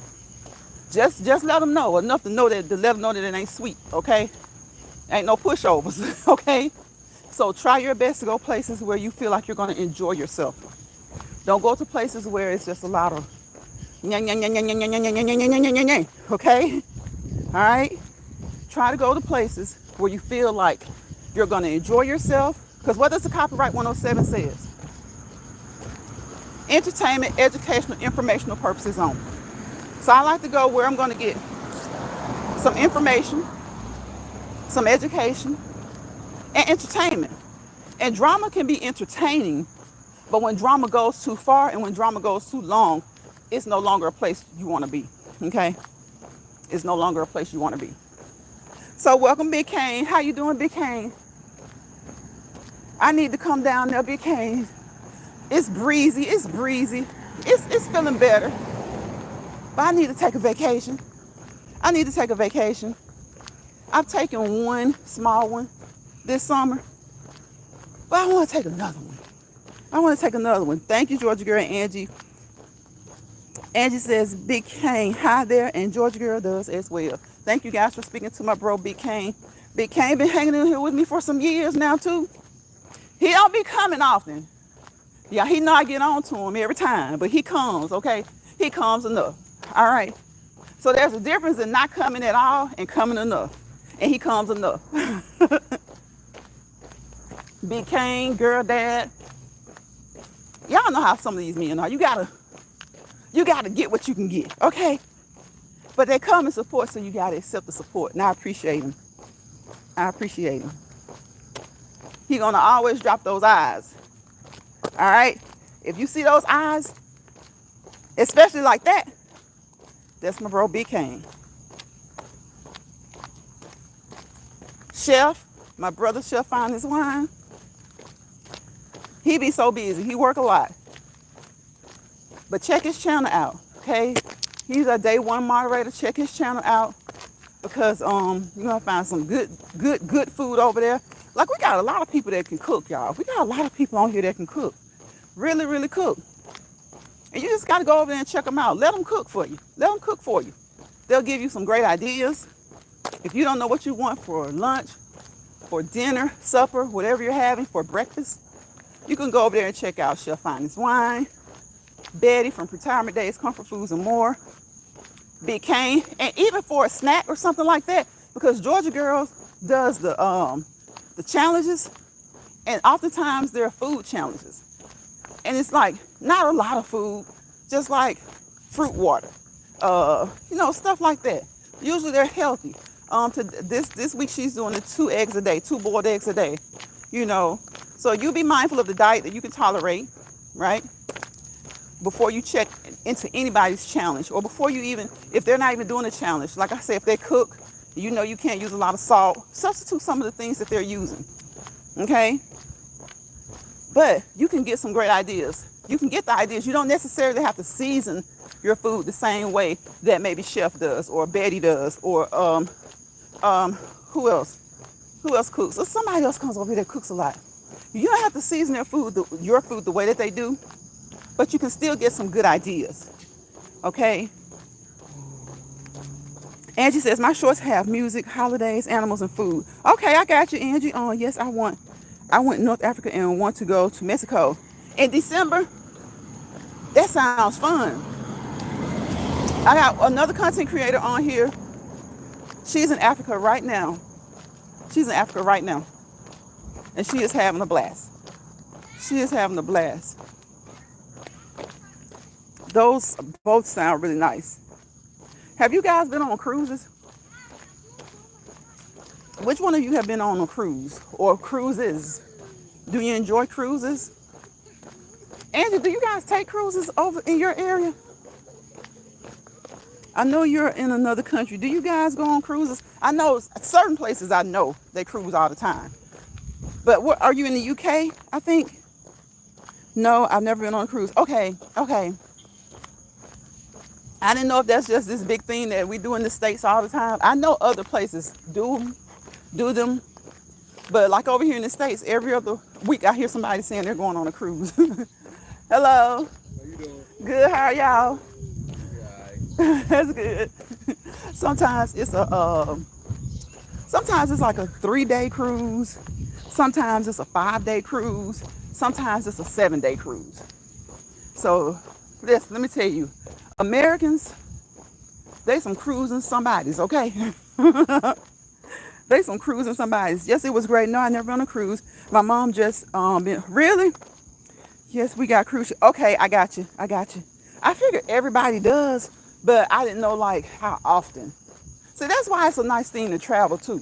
Just let them know enough to let them know that it ain't sweet, okay? Ain't no pushovers, okay? So try your best to go places where you feel like you're going to enjoy yourself. Don't go to places where it's just a lot of okay? All right? Try to go to places where you feel like you're going to enjoy yourself. Because what does the Copyright 107 says? Entertainment, educational, informational purposes only. So I like to go where I'm going to get some information, some education, and entertainment. And drama can be entertaining, but when drama goes too far and when drama goes too long, it's no longer a place you want to be, okay? It's no longer a place you want to be. So welcome, Big Kane. How you doing, Big Kane? I need to come down there, Big Kane. It's breezy. It's feeling better. But I need to take a vacation. I've taken one small one this summer, but I want to take another one. Thank you, Georgia Girl and Angie. Angie says, Big Kane, hi there, and Georgia Girl does as well. Thank you guys for speaking to my bro, Big Kane. Big Kane been hanging in here with me for some years now, too. He don't be coming often. Yeah, he know I get on to him every time, but he comes, okay? He comes enough, all right? So there's a difference in not coming at all and coming enough. And he comes enough. Big Kane, girl dad. Y'all know how some of these men are. You gotta You got to get what you can get, okay? But they come and support, so you got to accept the support. And I appreciate him. I appreciate him. He going to always drop those eyes, all right? If you see those eyes, especially like that, that's my bro B Kane. Chef, my brother Chef Find His Wine. He be so busy. He work a lot. But check his channel out, okay? He's a day one moderator. Check his channel out because you're gonna find some good food over there. Like, we got a lot of people that can cook, y'all. We got a lot of people on here that can cook. Really, really cook. And you just gotta go over there and check them out. Let them cook for you. Let them cook for you. They'll give you some great ideas. If you don't know what you want for lunch, for dinner, supper, whatever you're having for breakfast, you can go over there and check out Chef Find His Wine, Betty from Retirement Days, Comfort Foods and More, Big Kane, and even for a snack or something like that, because Georgia Girls does the challenges, and oftentimes they're food challenges, and it's like not a lot of food, just like fruit water, stuff like that. Usually they're healthy. To this week she's doing the 2 eggs a day, 2 boiled eggs a day, So you be mindful of the diet that you can tolerate, right? Before you check into anybody's challenge, or before you even, if they're not even doing a challenge. Like I said, if they cook, you can't use a lot of salt. Substitute some of the things that they're using, okay? But you can get some great ideas. You can get the ideas. You don't necessarily have to season your food the same way that maybe Chef does, or Betty does, or who else? Who else cooks? Or somebody else comes over here that cooks a lot. You don't have to season your food the way that they do, but you can still get some good ideas, okay? Angie says, my shorts have music, holidays, animals, and food. Okay, I got you, Angie. Oh, yes, I went to North Africa and want to go to Mexico in December. That sounds fun. I got another content creator on here. She's in Africa right now. And she is having a blast. Those both sound really nice. Have you guys been on cruises? Which one of you have been on a cruise or cruises? Do you enjoy cruises? Angie, do you guys take cruises over in your area? I know you're in another country. Do you guys go on cruises? I know certain places I know they cruise all the time. But what, are you in the UK, I think? No, I've never been on a cruise. Okay. I didn't know if that's just this big thing that we do in the States all the time. I know other places do them. But like over here in the States, every other week I hear somebody saying they're going on a cruise. Hello. How you doing? Good, how are y'all? Yeah. That's good. Sometimes it's like a 3-day cruise. Sometimes it's a 5-day cruise. Sometimes it's a 7-day cruise. So let me tell you, Americans, they some cruising somebodies, okay? They some cruising somebodies. Yes, it was great. No, I never been on a cruise. My mom just been, really? Yes, we got cruise. Okay, I got you. I figured everybody does, but I didn't know like how often. So that's why it's a nice thing to travel too,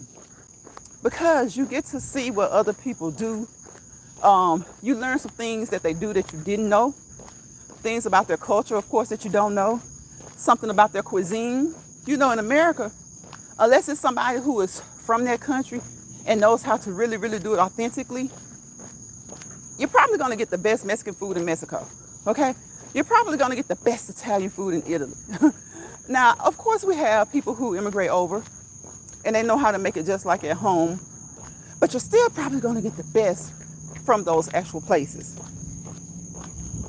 because you get to see what other people do. You learn some things that they do that you didn't know. Things about their culture, of course, that you don't know. Something about their cuisine. In America, unless it's somebody who is from that country and knows how to really, really do it authentically, you're probably going to get the best Mexican food in Mexico, okay? You're probably going to get the best Italian food in Italy. Now, of course, we have people who immigrate over and they know how to make it just like at home, but you're still probably going to get the best from those actual places,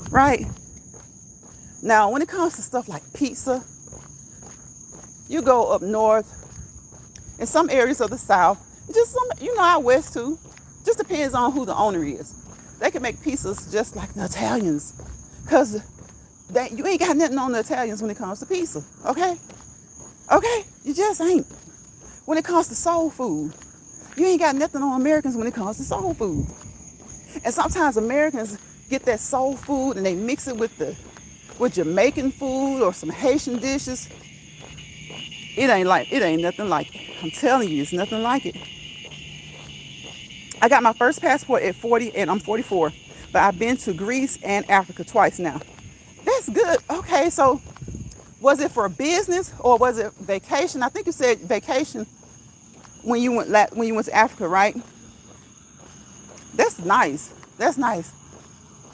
right? Now, when it comes to stuff like pizza, you go up north, in some areas of the South, just some, out west too. Just depends on who the owner is. They can make pizzas just like the Italians, because you ain't got nothing on the Italians when it comes to pizza, okay? Okay, you just ain't. When it comes to soul food, you ain't got nothing on Americans when it comes to soul food. And sometimes Americans get that soul food and they mix it with the with Jamaican food or some Haitian dishes, it ain't nothing like it. I'm telling you, it's nothing like it. I got my first passport at 40 and I'm 44, but I've been to Greece and Africa twice now. That's good. Okay, so was it for business or was it vacation? I think you said vacation when you went to Africa, right? That's nice. That's nice.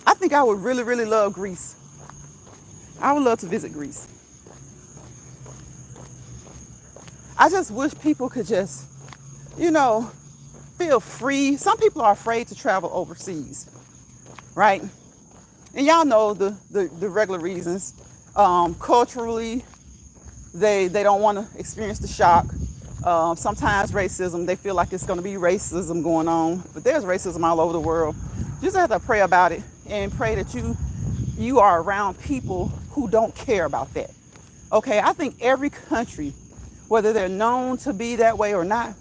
I think I would really, really love Greece. I would love to visit Greece. I just wish people could just, you know, feel free. Some people are afraid to travel overseas, right? And y'all know the regular reasons. Culturally, they don't want to experience the shock. Sometimes racism, they feel like it's going to be racism going on, but there's racism all over the world. You just have to pray about it and pray that you are around people who don't care about that. Okay, I think every country, whether they're known to be that way or not,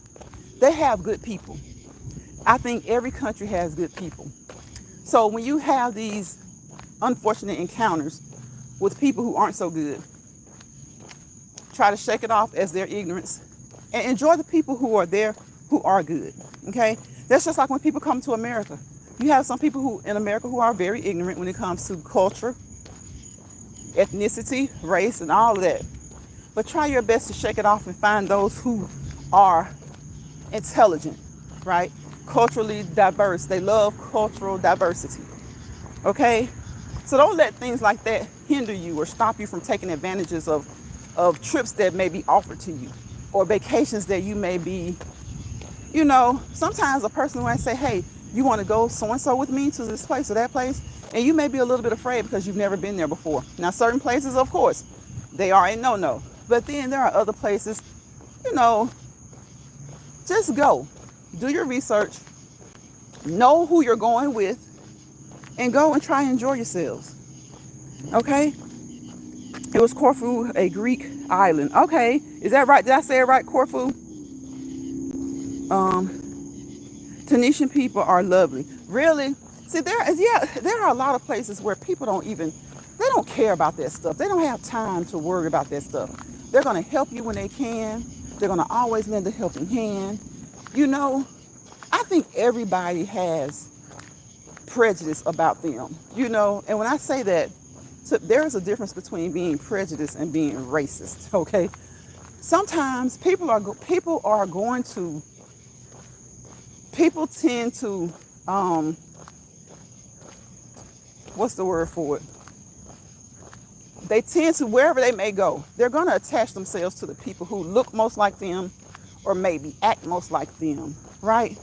they have good people. I think every country has good people. So when you have these unfortunate encounters with people who aren't so good, try to shake it off as their ignorance and enjoy the people who are there who are good. Okay? That's just like when people come to America. You have some people who in America who are very ignorant when it comes to culture, ethnicity, race, and all of that. But try your best to shake it off and find those who are intelligent, right? Culturally diverse. They love cultural diversity. Okay? So don't let things like that hinder you or stop you from taking advantages of trips that may be offered to you or vacations that you may be, sometimes a person might say, hey, you want to go so-and-so with me to this place or that place? And you may be a little bit afraid because you've never been there before. Now, certain places, of course, they are a no-no. But then there are other places, just go. Do your research. Know who you're going with. And go and try and enjoy yourselves. Okay? It was Corfu, a Greek island. Okay. Is that right? Did I say it right, Corfu? Tunisian people are lovely. Really? See, there are a lot of places where people they don't care about that stuff. They don't have time to worry about that stuff. They're going to help you when they can. They're going to always lend a helping hand. I think everybody has prejudice about them, and when I say that, there is a difference between being prejudiced and being racist. Okay, sometimes people tend to what's the word for it? They tend to, wherever they may go, they're going to attach themselves to the people who look most like them or maybe act most like them, right?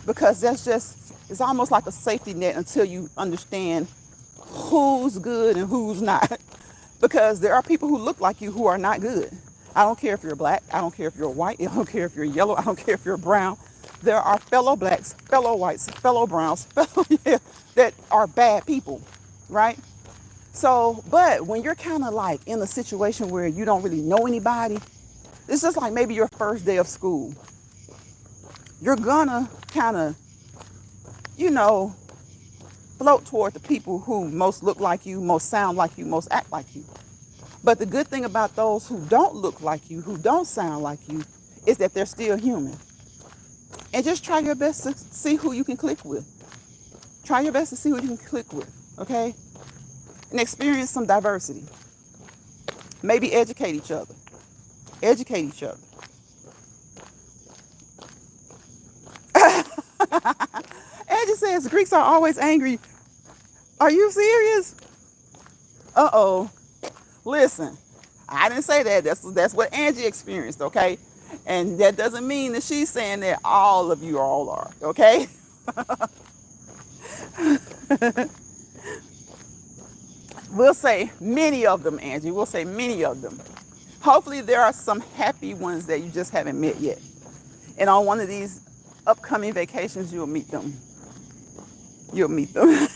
Because it's almost like a safety net until you understand who's good and who's not. Because there are people who look like you who are not good. I don't care if you're black. I don't care if you're white. I don't care if you're yellow. I don't care if you're brown. There are fellow blacks, fellow whites, fellow browns, that are bad people, right? So, but when you're kind of like in a situation where you don't really know anybody, it's just like maybe your first day of school. You're gonna kind of, float toward the people who most look like you, most sound like you, most act like you. But the good thing about those who don't look like you, who don't sound like you, is that they're still human. And just try your best to see who you can click with. Try your best to see who you can click with, okay? And experience some diversity. Maybe educate each other. Educate each other. Angie says Greeks are always angry. Are you serious? Uh-oh. Listen, I didn't say that. That's what Angie experienced, okay? And that doesn't mean that she's saying that all of you all are, okay? We'll say many of them, Angie. We'll say many of them. Hopefully there are some happy ones that you just haven't met yet. And on one of these upcoming vacations, you'll meet them. You'll meet them.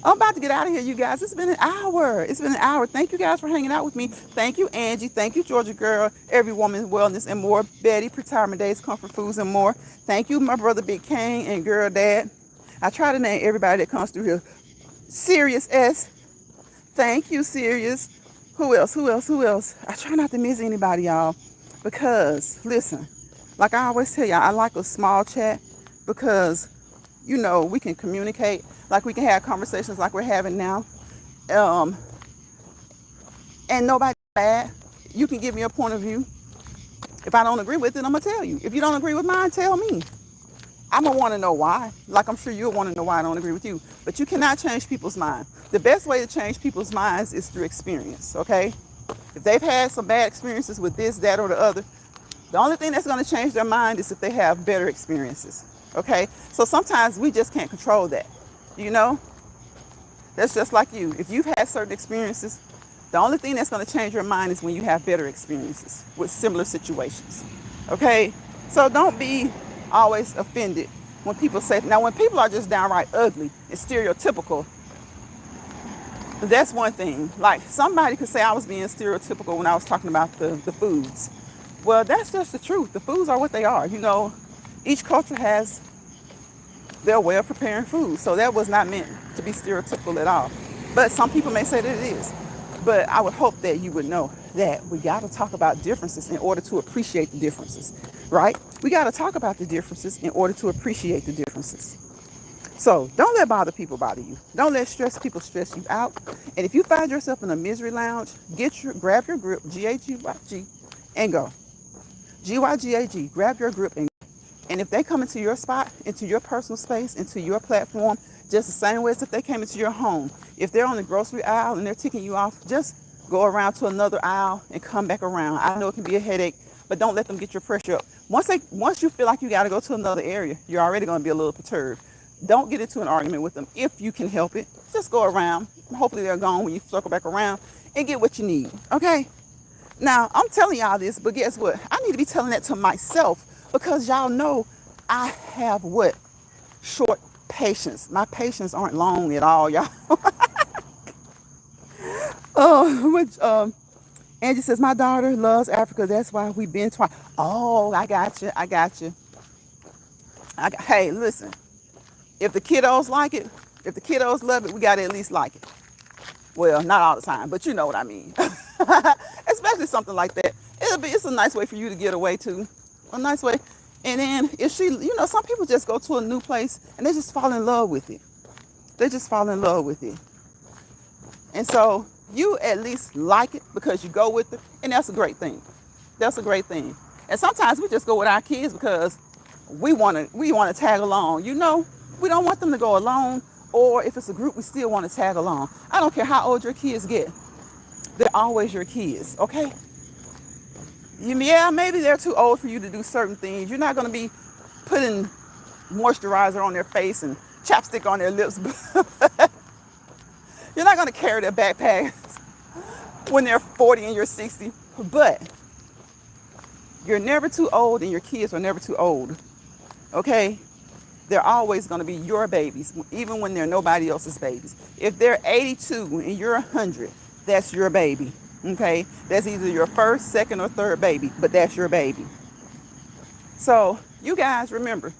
I'm about to get out of here, you guys. It's been an hour. Thank you guys for hanging out with me. Thank you, Angie. Thank you, Georgia Girl, Every Woman's Wellness and More, Betty, Retirement Days, Comfort Foods and More. Thank you, my brother Big Kane and Girl Dad. I try to name everybody that comes through here. Serious S. Thank you, Serious. Who else? Who else? Who else? I try not to miss anybody, y'all. Because, listen, like I always tell y'all, I like a small chat because, we can communicate. Like we can have conversations like we're having now. Um, and nobody's bad. You can give me a point of view. If I don't agree with it, I'm going to tell you. If you don't agree with mine, tell me. I'm going to want to know why. Like I'm sure you'll want to know why I don't agree with you. But you cannot change people's mind. The best way to change people's minds is through experience, okay? If they've had some bad experiences with this, that, or the other, the only thing that's going to change their mind is if they have better experiences, okay? So sometimes we just can't control that, That's just like you. If you've had certain experiences, the only thing that's going to change your mind is when you have better experiences with similar situations, okay? So don't be always offended when people say, now when people are just downright ugly and stereotypical, that's one thing. Like somebody could say I was being stereotypical when I was talking about the foods. Well, that's just the truth. The foods are what they are. Each culture has their way of preparing food. So that was not meant to be stereotypical at all. But some people may say that it is. But I would hope that you would know that we got to talk about differences in order to appreciate the differences, right? We got to talk about the differences in order to appreciate the differences. So don't let people bother you. Don't let people stress you out. And if you find yourself in a misery lounge, grab your grip, G-A-G-Y-G, and go. G-Y-G-A-G, grab your grip and go. And if they come into your spot, into your personal space, into your platform, just the same way as if they came into your home. If they're on the grocery aisle and they're ticking you off, just go around to another aisle and come back around. I know it can be a headache, but don't let them get your pressure up. Once you feel like you got to go to another area, you're already going to be a little perturbed. Don't get into an argument with them if you can help it. Just go around. Hopefully they're gone when you circle back around and get what you need, okay? Now, I'm telling y'all this, but guess what? I need to be telling that to myself because y'all know I have what? Short patience. My patience aren't long at all, y'all. Angie says, my daughter loves Africa. That's why we've been twice. Oh, I got you. Hey, listen. If the kiddos like it, if the kiddos love it, we got to at least like it. Well, not all the time, but you know what I mean. Especially something like that. It's a nice way for you to get away too. A nice way. And then if some people just go to a new place and they just fall in love with it. They just fall in love with it. And so you at least like it because you go with it. And that's a great thing. That's a great thing. And sometimes we just go with our kids because we want to tag along. We don't want them to go alone. Or if it's a group, we still want to tag along. I don't care how old your kids get. They're always your kids, okay? Yeah, maybe they're too old for you to do certain things. You're not going to be putting moisturizer on their face and chapstick on their lips. You're not going to carry their backpacks when they're 40 and you're 60. But you're never too old and your kids are never too old, okay? They're always going to be your babies, even when they're nobody else's babies. If they're 82 and you're 100, that's your baby, okay? That's either your first, second, or third baby, but that's your baby. So you guys remember,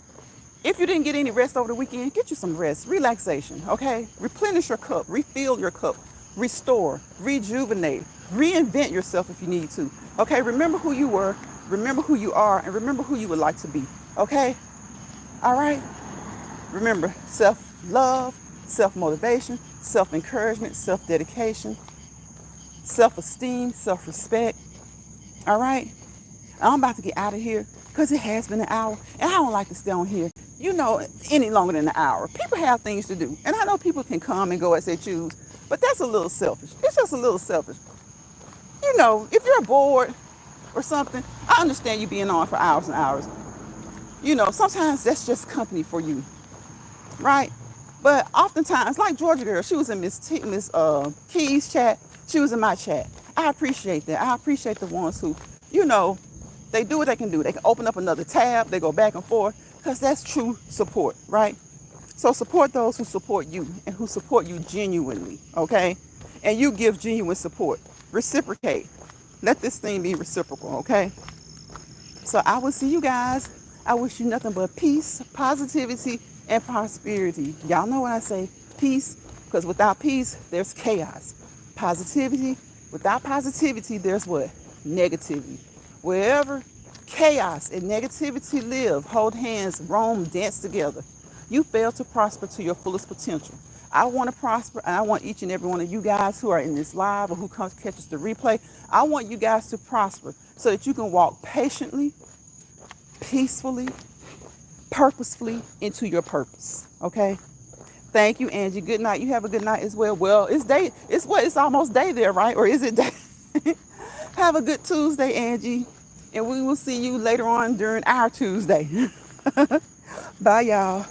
if you didn't get any rest over the weekend, get you some rest, relaxation, okay? Replenish your cup, refill your cup, restore, rejuvenate, reinvent yourself if you need to, okay? Remember who you were, remember who you are, and remember who you would like to be, okay? All right? Remember, self-love, self-motivation, self-encouragement, self-dedication, self-esteem, self-respect. All right? I'm about to get out of here because it has been an hour, and I don't like to stay on here, any longer than an hour. People have things to do, and I know people can come and go as they choose, but that's a little selfish. It's just a little selfish. If you're bored or something, I understand you being on for hours and hours. Sometimes that's just company for you, right? But oftentimes, like Georgia Girl, she was in Miss Key's chat. She was in my chat. I appreciate that. I appreciate the ones who, they do what they can do. They can open up another tab. They go back and forth because that's true support, right? So support those who support you and who support you genuinely, okay? And you give genuine support. Reciprocate. Let this thing be reciprocal, okay? So I will see you guys. I wish you nothing but peace, positivity, and prosperity. Y'all know when I say peace, Because without peace, there's chaos. Positivity, without positivity, there's what? Negativity. Wherever chaos and negativity live, hold hands, roam, dance together. You fail to prosper to your fullest potential. I want to prosper, and I want each and every one of you guys who are in this live or who comes catches the replay. I want you guys to prosper so that you can walk patiently, peacefully, purposefully into your purpose. Okay. Thank you, Angie. Good night. You have a good night as well. Well, it's day. It's what? It's almost day there, right? Or is it day? Have a good Tuesday, Angie. And we will see you later on during our Tuesday. Bye, y'all.